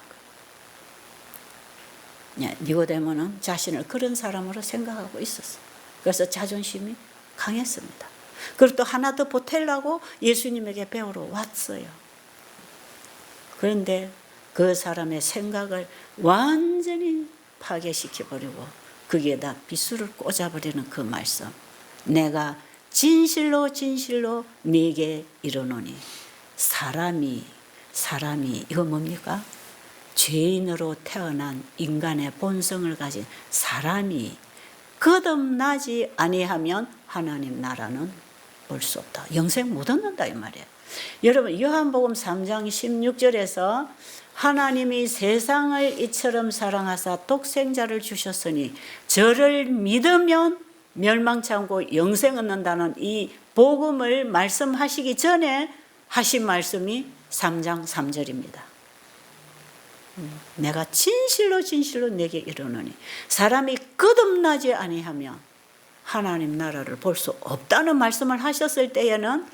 거예요. 니고데모는 자신을 그런 사람으로 생각하고 있었어요. 그래서 자존심이 강했습니다. 그리고 또 하나 더 보태려고 예수님에게 배우러 왔어요. 그런데 그 사람의 생각을 완전히 파괴시켜버리고 거기에다 비수를 꽂아버리는 그 말씀. 내가 진실로 진실로 네게 이르노니 사람이 이거 뭡니까? 죄인으로 태어난 인간의 본성을 가진 사람이 거듭나지 아니하면 하나님 나라는 볼 수 없다. 영생 못 얻는다 이 말이에요. 여러분 요한복음 3장 16절에서 하나님이 세상을 이처럼 사랑하사 독생자를 주셨으니 저를 믿으면 멸망치 않고 영생 얻는다는 이 복음을 말씀하시기 전에 하신 말씀이 3장 3절입니다. 내가 진실로 진실로 내게 이르노니 사람이 거듭나지 아니하면 하나님 나라를 볼 수 없다는 말씀을 하셨을 때에는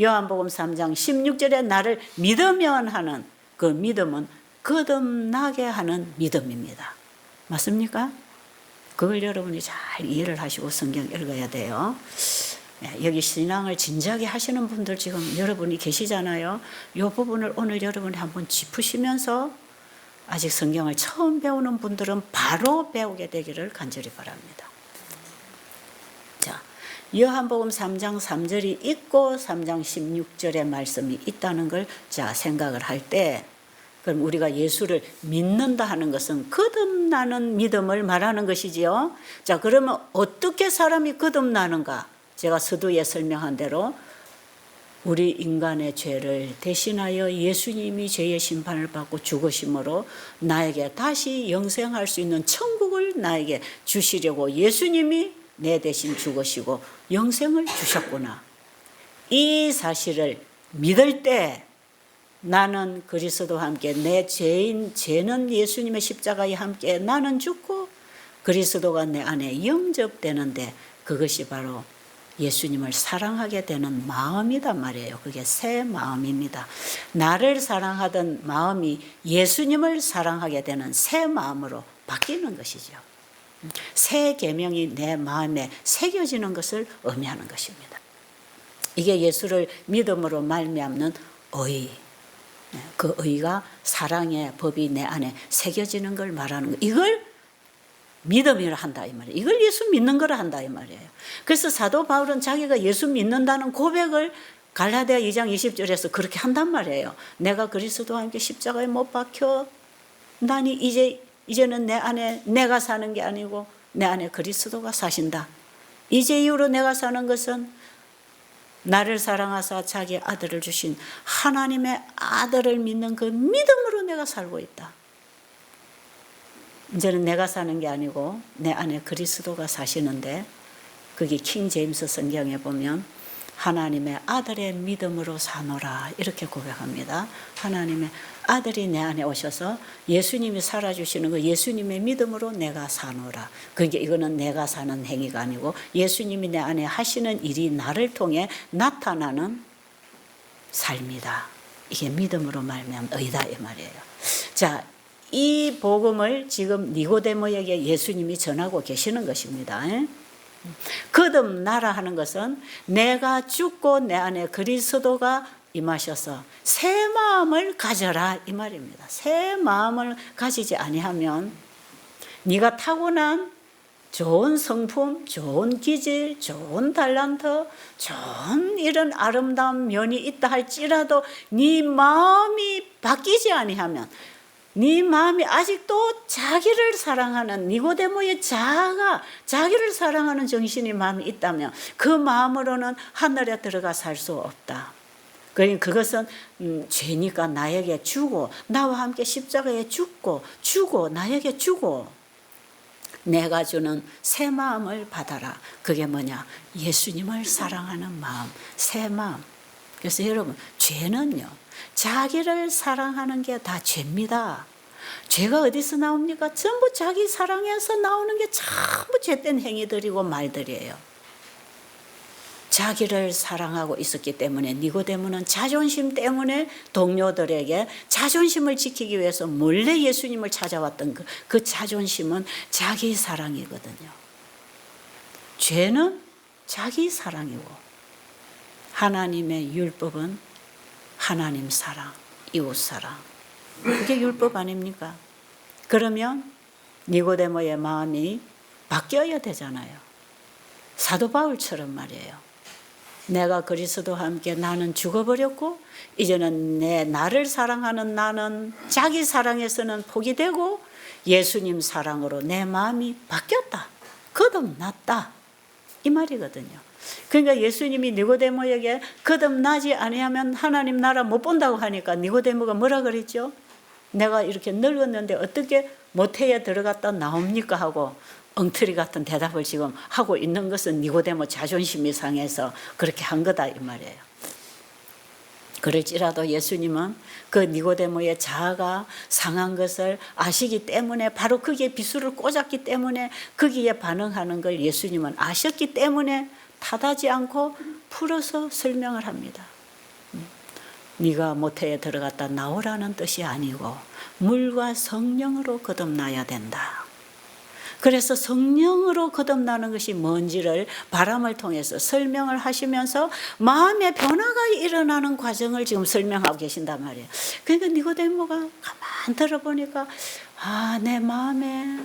요한복음 3장 16절에 나를 믿으면 하는 그 믿음은 거듭나게 하는 믿음입니다. 맞습니까? 그걸 여러분이 잘 이해를 하시고 성경 읽어야 돼요. 여기 신앙을 진지하게 하시는 분들 지금 여러분이 계시잖아요. 이 부분을 오늘 여러분이 한번 짚으시면서 아직 성경을 처음 배우는 분들은 바로 배우게 되기를 간절히 바랍니다. 자, 요한복음 3장 3절이 있고 3장 16절의 말씀이 있다는 걸 자 생각을 할 때, 그럼 우리가 예수를 믿는다 하는 것은 거듭나는 믿음을 말하는 것이지요. 자, 그러면 어떻게 사람이 거듭나는가? 제가 서두에 설명한 대로 우리 인간의 죄를 대신하여 예수님이 죄의 심판을 받고 죽으심으로 나에게 다시 영생할 수 있는 천국을 나에게 주시려고 예수님이 내 대신 죽으시고 영생을 주셨구나. 이 사실을 믿을 때 나는 그리스도와 함께 내 죄는 예수님의 십자가에 함께 나는 죽고 그리스도가 내 안에 영접되는데 그것이 바로 예수님을 사랑하게 되는 마음이란 말이에요. 그게 새 마음입니다. 나를 사랑하던 마음이 예수님을 사랑하게 되는 새 마음으로 바뀌는 것이죠. 새 계명이 내 마음에 새겨지는 것을 의미하는 것입니다. 이게 예수를 믿음으로 말미암는 의. 그 의가 사랑의 법이 내 안에 새겨지는 걸 말하는 거. 이걸 믿음이라 한다 이 말이에요. 이걸 예수 믿는 거라 한다 이 말이에요. 그래서 사도 바울은 자기가 예수 믿는다는 고백을 갈라디아 2장 20절에서 그렇게 한단 말이에요. 내가 그리스도와 함께 십자가에 못 박혀 나니 이제는 내 안에 내가 사는 게 아니고 내 안에 그리스도가 사신다. 이제 이후로 내가 사는 것은 나를 사랑하사 자기 아들을 주신 하나님의 아들을 믿는 그 믿음으로 내가 살고 있다. 이제는 내가 사는 게 아니고 내 안에 그리스도가 사시는데, 그게 킹 제임스 성경에 보면 하나님의 아들의 믿음으로 사노라 이렇게 고백합니다. 하나님의 아들이 내 안에 오셔서 예수님이 살아주시는 거 예수님의 믿음으로 내가 사노라. 그러니까 이거는 내가 사는 행위가 아니고 예수님이 내 안에 하시는 일이 나를 통해 나타나는 삶이다. 이게 믿음으로 말미암은 의다 이 말이에요. 자, 이 복음을 지금 니고데모에게 예수님이 전하고 계시는 것입니다. 거듭나라 하는 것은 내가 죽고 내 안에 그리스도가 임하셔서 새 마음을 가져라 이 말입니다. 새 마음을 가지지 아니하면 네가 타고난 좋은 성품, 좋은 기질, 좋은 달란트, 좋은 이런 아름다운 면이 있다 할지라도 네 마음이 바뀌지 아니하면, 네 마음이 아직도 자기를 사랑하는 니고데모의 자아가, 자기를 사랑하는 정신이 마음이 있다면 그 마음으로는 하늘에 들어가 살 수 없다. 그러니까 그것은 죄니까 나에게 주고, 나와 함께 십자가에 주고 나에게 주고 내가 주는 새 마음을 받아라. 그게 뭐냐? 예수님을 사랑하는 마음, 새 마음. 그래서 여러분, 죄는요, 자기를 사랑하는 게 다 죄입니다. 죄가 어디서 나옵니까? 전부 자기 사랑에서 나오는 게 전부 죄된 행위들이고 말들이에요. 자기를 사랑하고 있었기 때문에 니고데모는 자존심 때문에 동료들에게 자존심을 지키기 위해서 몰래 예수님을 찾아왔던 그 자존심은 자기 사랑이거든요. 죄는 자기 사랑이고 하나님의 율법은 하나님 사랑, 이웃 사랑. 그게 율법 아닙니까? 그러면 니고데모의 마음이 바뀌어야 되잖아요. 사도 바울처럼 말이에요. 내가 그리스도와 함께 나는 죽어버렸고 이제는 나를 사랑하는 나는 자기 사랑에서는 포기되고 예수님 사랑으로 내 마음이 바뀌었다. 거듭났다. 이 말이거든요. 그러니까 예수님이 니고데모에게 거듭나지 아니하면 하나님 나라 못 본다고 하니까 니고데모가 뭐라 그랬죠? 내가 이렇게 늙었는데 어떻게 모태에 들어갔다 나옵니까? 하고 엉터리 같은 대답을 지금 하고 있는 것은 니고데모 자존심이 상해서 그렇게 한 거다 이 말이에요. 그럴지라도 예수님은 그 니고데모의 자아가 상한 것을 아시기 때문에, 바로 거기에 비수를 꽂았기 때문에 거기에 반응하는 걸 예수님은 아셨기 때문에 타다지 않고 풀어서 설명을 합니다. 네가 모태에 들어갔다 나오라는 뜻이 아니고 물과 성령으로 거듭나야 된다. 그래서 성령으로 거듭나는 것이 뭔지를 바람을 통해서 설명을 하시면서 마음의 변화가 일어나는 과정을 지금 설명하고 계신단 말이에요. 그러니까 니고데모가 가만 들어보니까 내 마음에,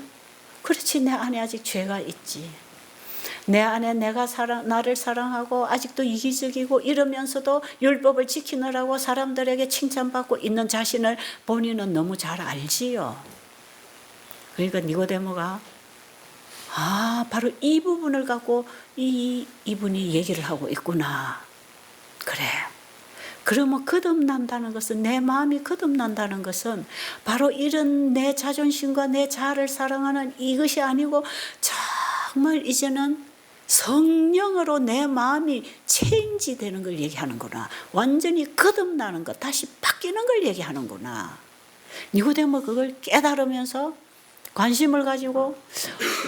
그렇지, 내 안에 아직 죄가 있지. 내 안에 내가 나를 사랑하고 아직도 이기적이고 이러면서도 율법을 지키느라고 사람들에게 칭찬받고 있는 자신을 본인은 너무 잘 알지요. 그러니까 니고데모가 바로 이 부분을 갖고 이분이 얘기를 하고 있구나. 그래. 그러면 거듭난다는 것은, 내 마음이 거듭난다는 것은 바로 이런 내 자존심과 내 자아를 사랑하는 이것이 아니고 정말 이제는 성령으로 내 마음이 체인지 되는 걸 얘기하는구나. 완전히 거듭나는 것, 다시 바뀌는 걸 얘기하는구나. 니고데모 그걸 깨달으면서 관심을 가지고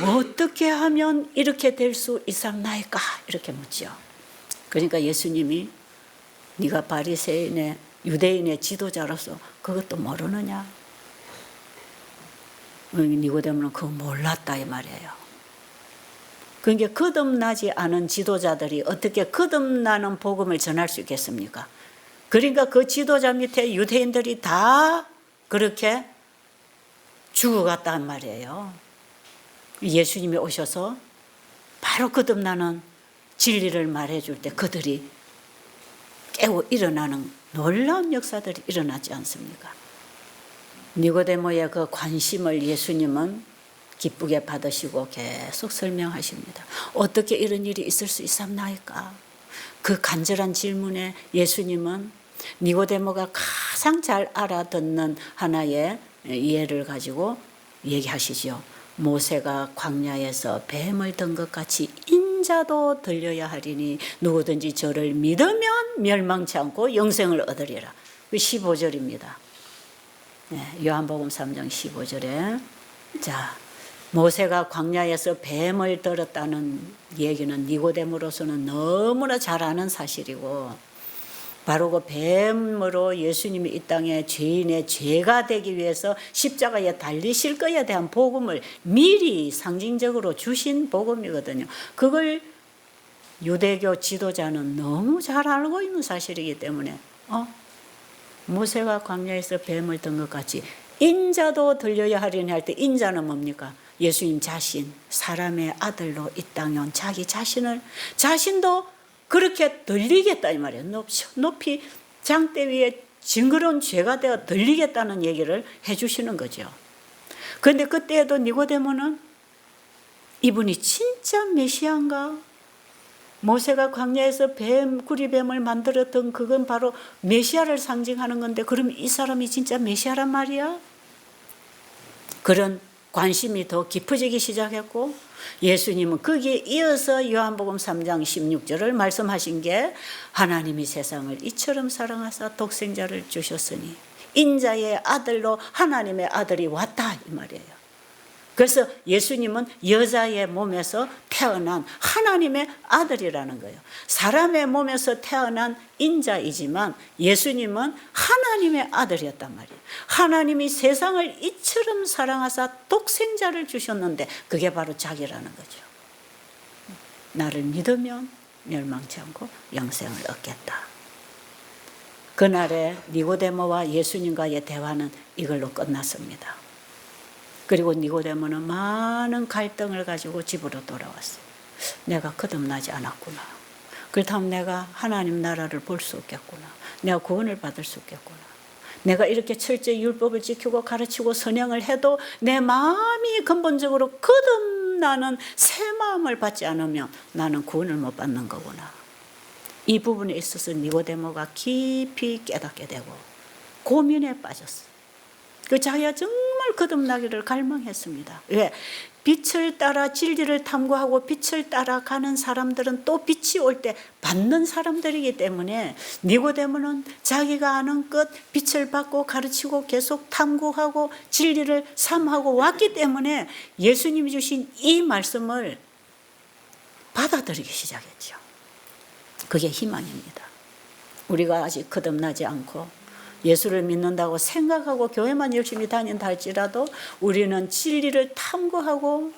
어떻게 하면 이렇게 될 수 있었나이까 이렇게 묻죠. 그러니까 예수님이 네가 바리새인의 유대인의 지도자로서 그것도 모르느냐? 니고데모는 그거 몰랐다 이 말이에요. 그러니까 거듭나지 않은 지도자들이 어떻게 거듭나는 복음을 전할 수 있겠습니까? 그러니까 그 지도자 밑에 유대인들이 다 그렇게 죽어갔단 말이에요. 예수님이 오셔서 바로 거듭나는 진리를 말해줄 때 그들이 깨어 일어나는 놀라운 역사들이 일어나지 않습니까? 니고데모의 그 관심을 예수님은 기쁘게 받으시고 계속 설명하십니다. 어떻게 이런 일이 있을 수 있었나이까? 그 간절한 질문에 예수님은 니고데모가 가장 잘 알아듣는 하나의 예를 가지고 얘기하시죠. 모세가 광야에서 뱀을 든 것 같이 인자도 들려야 하리니 누구든지 저를 믿으면 멸망치 않고 영생을 얻으리라. 15절입니다. 요한복음 3장 15절에 자, 모세가 광야에서 뱀을 들었다는 얘기는 니고데모로서는 너무나 잘 아는 사실이고, 바로 그 뱀으로 예수님이 이 땅에 죄인의 죄가 되기 위해서 십자가에 달리실 것에 대한 복음을 미리 상징적으로 주신 복음이거든요. 그걸 유대교 지도자는 너무 잘 알고 있는 사실이기 때문에 모세가 광야에서 뱀을 든 것 같이 인자도 들려야 하리니 할 때 인자는 뭡니까? 예수님 자신, 사람의 아들로 이 땅에 온 자기 자신도 그렇게 들리겠다 이 말이에요. 높이 장대 위에 징그러운 죄가 되어 들리겠다는 얘기를 해주시는 거죠. 그런데 그때에도 니고데모는 이분이 진짜 메시아인가? 모세가 광야에서 구리뱀을 만들었던 그건 바로 메시아를 상징하는 건데 그럼 이 사람이 진짜 메시아란 말이야? 그런 관심이 더 깊어지기 시작했고 예수님은 거기에 이어서 요한복음 3장 16절을 말씀하신 게 하나님이 세상을 이처럼 사랑하사 독생자를 주셨으니 인자의 아들로 하나님의 아들이 왔다 이 말이에요. 그래서 예수님은 여자의 몸에서 태어난 하나님의 아들이라는 거예요. 사람의 몸에서 태어난 인자이지만 예수님은 하나님의 아들이었단 말이에요. 하나님이 세상을 이처럼 사랑하사 독생자를 주셨는데 그게 바로 자기라는 거죠. 나를 믿으면 멸망치 않고 영생을 얻겠다. 그날의 니고데모와 예수님과의 대화는 이걸로 끝났습니다. 그리고 니고데모는 많은 갈등을 가지고 집으로 돌아왔어요. 내가 거듭나지 않았구나. 그렇다면 내가 하나님 나라를 볼 수 없겠구나. 내가 구원을 받을 수 없겠구나. 내가 이렇게 철저히 율법을 지키고 가르치고 선행을 해도 내 마음이 근본적으로 거듭나는 새 마음을 받지 않으면 나는 구원을 못 받는 거구나. 이 부분에 있어서 니고데모가 깊이 깨닫게 되고 고민에 빠졌어요. 그 자기가 정말 거듭나기를 갈망했습니다. 왜? 빛을 따라 진리를 탐구하고 빛을 따라가는 사람들은 또 빛이 올 때 받는 사람들이기 때문에 니고데모는 자기가 아는 것 빛을 받고 가르치고 계속 탐구하고 진리를 삼하고 왔기 때문에 예수님이 주신 이 말씀을 받아들이기 시작했죠. 그게 희망입니다. 우리가 아직 거듭나지 않고 예수를 믿는다고 생각하고 교회만 열심히 다닌다 할지라도 우리는 진리를 탐구하고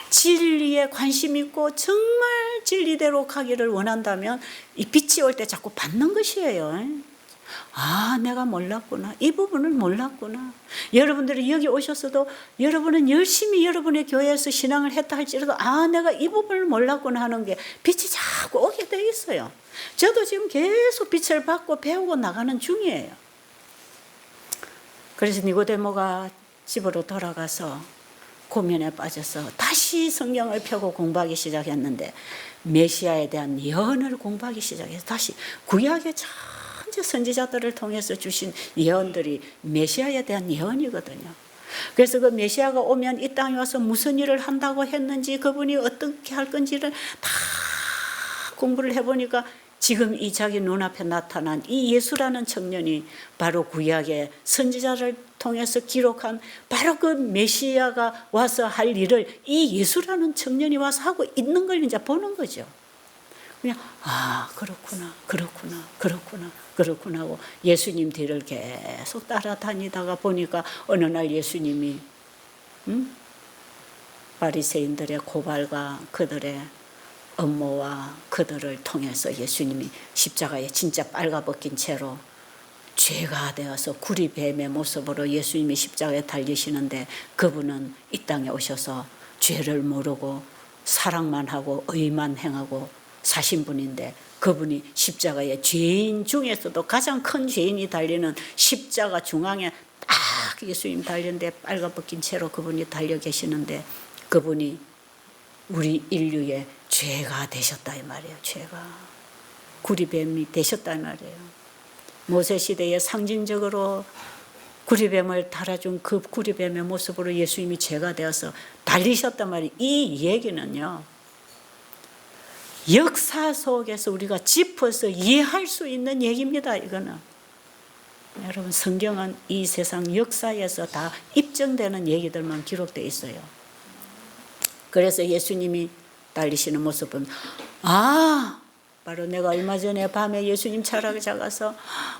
진리에 관심 있고 정말 진리대로 가기를 원한다면 이 빛이 올 때 자꾸 받는 것이에요. 아, 내가 몰랐구나. 이 부분을 몰랐구나. 여러분들이 여기 오셨어도 여러분은 열심히 여러분의 교회에서 신앙을 했다 할지라도 아, 내가 이 부분을 몰랐구나 하는 게 빛이 자꾸 오게 돼 있어요. 저도 지금 계속 빛을 받고 배우고 나가는 중이에요. 그래서 니고데모가 집으로 돌아가서 고민에 빠져서 다시 성경을 펴고 공부하기 시작했는데 메시아에 대한 예언을 공부하기 시작해서 다시 구약의 전체 선지자들을 통해서 주신 예언들이 메시아에 대한 예언이거든요. 그래서 그 메시아가 오면 이 땅에 와서 무슨 일을 한다고 했는지 그분이 어떻게 할 건지를 다 공부를 해보니까 지금 이 자기 눈앞에 나타난 이 예수라는 청년이 바로 구약의 선지자를 통해서 기록한 바로 그 메시아가 와서 할 일을 이 예수라는 청년이 와서 하고 있는 걸 이제 보는 거죠. 그냥 아, 그렇구나 하고 예수님 뒤를 계속 따라다니다가 보니까 어느 날 예수님이 바리새인들의 고발과 그들의 업무와 그들을 통해서 예수님이 십자가에 진짜 빨가벗긴 채로 죄가 되어서 구리뱀의 모습으로 예수님이 십자가에 달리시는데 그분은 이 땅에 오셔서 죄를 모르고 사랑만 하고 의만 행하고 사신 분인데 그분이 십자가에 죄인 중에서도 가장 큰 죄인이 달리는 십자가 중앙에 딱 예수님 달렸는데 빨가벗긴 채로 그분이 달려 계시는데 그분이 우리 인류의 죄가 되셨다 이 말이에요. 죄가 구리뱀이 되셨다 이 말이에요. 모세시대에 상징적으로 구리뱀을 달아준 그 구리뱀의 모습으로 예수님이 죄가 되어서 달리셨단 말이에요. 이 얘기는요, 역사 속에서 우리가 짚어서 이해할 수 있는 얘기입니다. 이거는 여러분, 성경은 이 세상 역사에서 다 입증되는 얘기들만 기록되어 있어요. 그래서 예수님이 달리시는 모습은 바로 내가 얼마 전에 밤에 예수님 찾아가서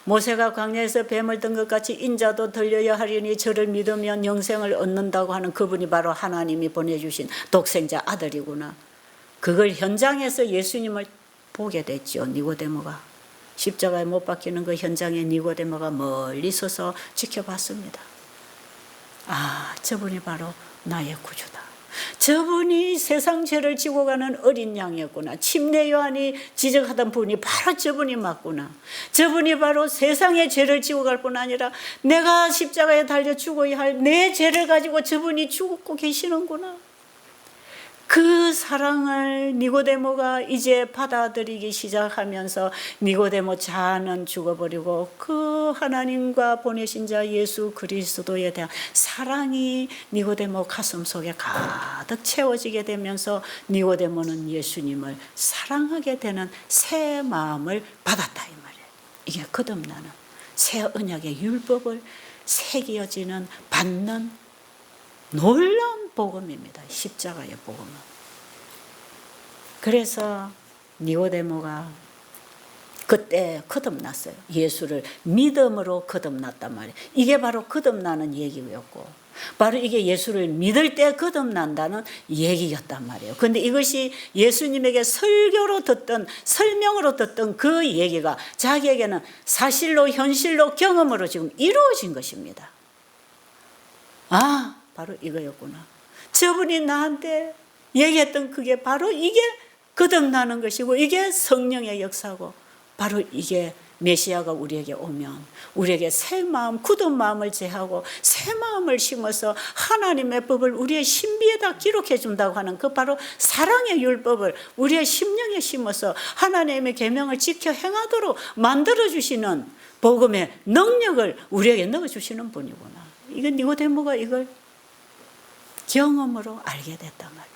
모세가 광야에서 뱀을 든 것 같이 인자도 들려야 하리니 저를 믿으면 영생을 얻는다고 하는 그분이 바로 하나님이 보내주신 독생자 아들이구나. 그걸 현장에서 예수님을 보게 됐죠. 니고데모가 십자가에 못 박히는 그 현장에 니고데모가 멀리 서서 지켜봤습니다. 아, 저분이 바로 나의 구주다. 저분이 세상 죄를 지고 가는 어린 양이었구나. 침례 요한이 지적하던 분이 바로 저분이 맞구나. 저분이 바로 세상의 죄를 지고 갈 뿐 아니라 내가 십자가에 달려 죽어야 할 내 죄를 가지고 저분이 죽고 계시는구나. 그 사랑을 니고데모가 이제 받아들이기 시작하면서 니고데모 자아는 죽어버리고 그 하나님과 보내신 자 예수 그리스도에 대한 사랑이 니고데모 가슴속에 가득 채워지게 되면서 니고데모는 예수님을 사랑하게 되는 새 마음을 받았다 이 말이에요. 이게 거듭나는 새 언약의 율법을 새겨지는 받는 놀라운 복음입니다. 십자가의 복음은. 그래서 니고데모가 그때 거듭났어요. 예수를 믿음으로 거듭났단 말이에요. 이게 바로 거듭나는 얘기였고 바로 이게 예수를 믿을 때 거듭난다는 얘기였단 말이에요. 그런데 이것이 예수님에게 설교로 듣던 설명으로 듣던 그 얘기가 자기에게는 사실로 현실로 경험으로 지금 이루어진 것입니다. 아, 바로 이거였구나. 저분이 나한테 얘기했던 그게 바로 이게 거듭나는 것이고 이게 성령의 역사고 바로 이게 메시아가 우리에게 오면 우리에게 새 마음, 굳은 마음을 제하고 새 마음을 심어서 하나님의 법을 우리의 신비에다 기록해 준다고 하는 그 바로 사랑의 율법을 우리의 심령에 심어서 하나님의 계명을 지켜 행하도록 만들어주시는 복음의 능력을 우리에게 넣어주시는 분이구나. 이건 니고데모가 이걸 경험으로 알게 됐단 말이에요.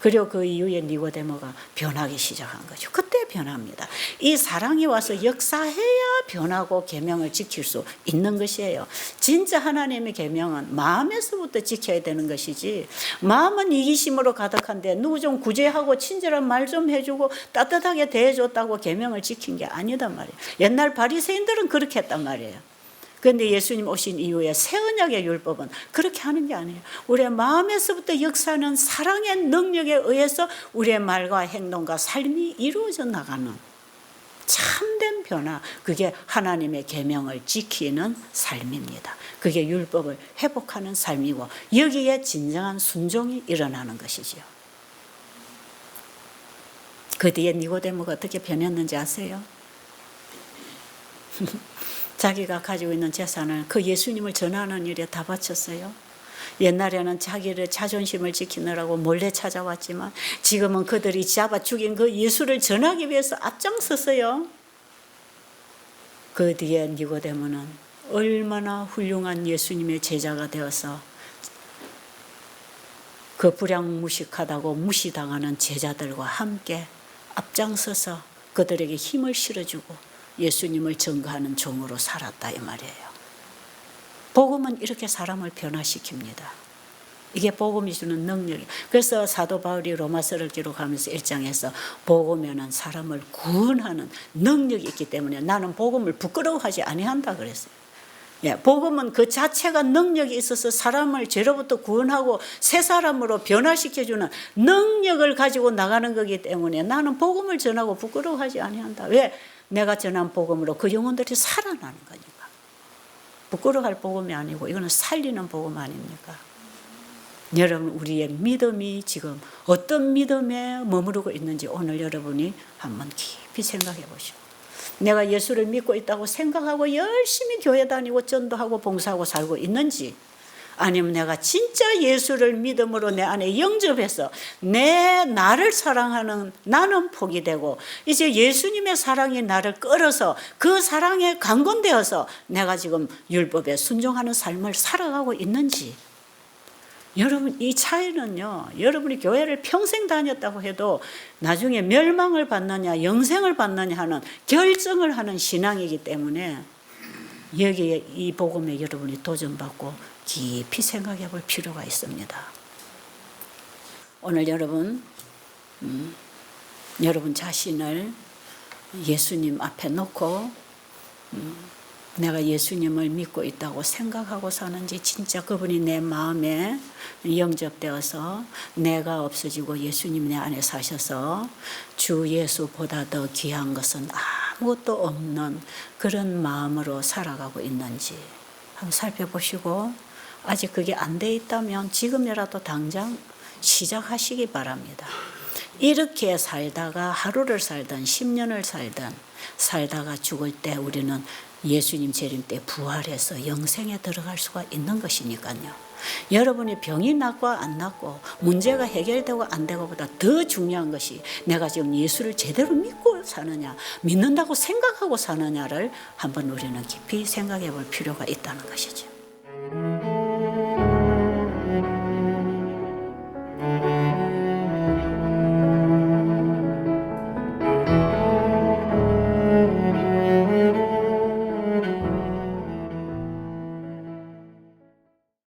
그리고 그 이후에 니고데모가 변하기 시작한 거죠. 그때 변합니다. 이 사랑이 와서 역사해야 변하고 계명을 지킬 수 있는 것이에요. 진짜 하나님의 계명은 마음에서부터 지켜야 되는 것이지 마음은 이기심으로 가득한데 누구 좀 구제하고 친절한 말 좀 해주고 따뜻하게 대해줬다고 계명을 지킨 게 아니단 말이에요. 옛날 바리새인들은 그렇게 했단 말이에요. 그런데 예수님 오신 이후에 새 언약의 율법은 그렇게 하는 게 아니에요. 우리의 마음에서부터 역사하는 사랑의 능력에 의해서 우리의 말과 행동과 삶이 이루어져 나가는 참된 변화, 그게 하나님의 계명을 지키는 삶입니다. 그게 율법을 회복하는 삶이고 여기에 진정한 순종이 일어나는 것이지요. 그 뒤에 니고데모가 어떻게 변했는지 아세요? 자기가 가지고 있는 재산을 그 예수님을 전하는 일에 다 바쳤어요. 옛날에는 자기를 자존심을 지키느라고 몰래 찾아왔지만 지금은 그들이 잡아 죽인 그 예수를 전하기 위해서 앞장섰어요. 그 뒤에 니고데모는 얼마나 훌륭한 예수님의 제자가 되어서 그 불량무식하다고 무시당하는 제자들과 함께 앞장서서 그들에게 힘을 실어주고 예수님을 증거하는 종으로 살았다 이 말이에요. 복음은 이렇게 사람을 변화시킵니다. 이게 복음이 주는 능력이에요. 그래서 사도 바울이 로마서를 기록하면서 1장에서 복음에는 사람을 구원하는 능력이 있기 때문에 나는 복음을 부끄러워하지 아니한다 그랬어요. 예, 복음은 그 자체가 능력이 있어서 사람을 죄로부터 구원하고 새 사람으로 변화시켜주는 능력을 가지고 나가는 거기 때문에 나는 복음을 전하고 부끄러워하지 아니한다. 왜? 내가 전한 복음으로 그 영혼들이 살아나는 거니까. 부끄러워할 복음이 아니고 이거는 살리는 복음 아닙니까? 여러분 우리의 믿음이 지금 어떤 믿음에 머무르고 있는지 오늘 여러분이 한번 깊이 생각해 보시고 내가 예수를 믿고 있다고 생각하고 열심히 교회 다니고 전도하고 봉사하고 살고 있는지 아니면 내가 진짜 예수를 믿음으로 내 안에 영접해서 나를 사랑하는 나는 포기되고 이제 예수님의 사랑이 나를 끌어서 그 사랑에 강건되어서 내가 지금 율법에 순종하는 삶을 살아가고 있는지 여러분 이 차이는요 여러분이 교회를 평생 다녔다고 해도 나중에 멸망을 받느냐 영생을 받느냐 하는 결정을 하는 신앙이기 때문에 여기에 이 복음에 여러분이 도전받고 깊이 생각해 볼 필요가 있습니다. 오늘 여러분 여러분 자신을 예수님 앞에 놓고 내가 예수님을 믿고 있다고 생각하고 사는지 진짜 그분이 내 마음에 영접되어서 내가 없어지고 예수님 내 안에 사셔서 주 예수보다 더 귀한 것은 아무것도 없는 그런 마음으로 살아가고 있는지 한번 살펴보시고 아직 그게 안 돼 있다면 지금이라도 당장 시작하시기 바랍니다. 이렇게 살다가 하루를 살든 10년을 살든 살다가 죽을 때 우리는 예수님 재림 때 부활해서 영생에 들어갈 수가 있는 것이니까요. 여러분이 병이 낫고 안 낫고 문제가 해결되고 안 되고보다 더 중요한 것이 내가 지금 예수를 제대로 믿고 사느냐, 믿는다고 생각하고 사느냐를 한번 우리는 깊이 생각해 볼 필요가 있다는 것이죠.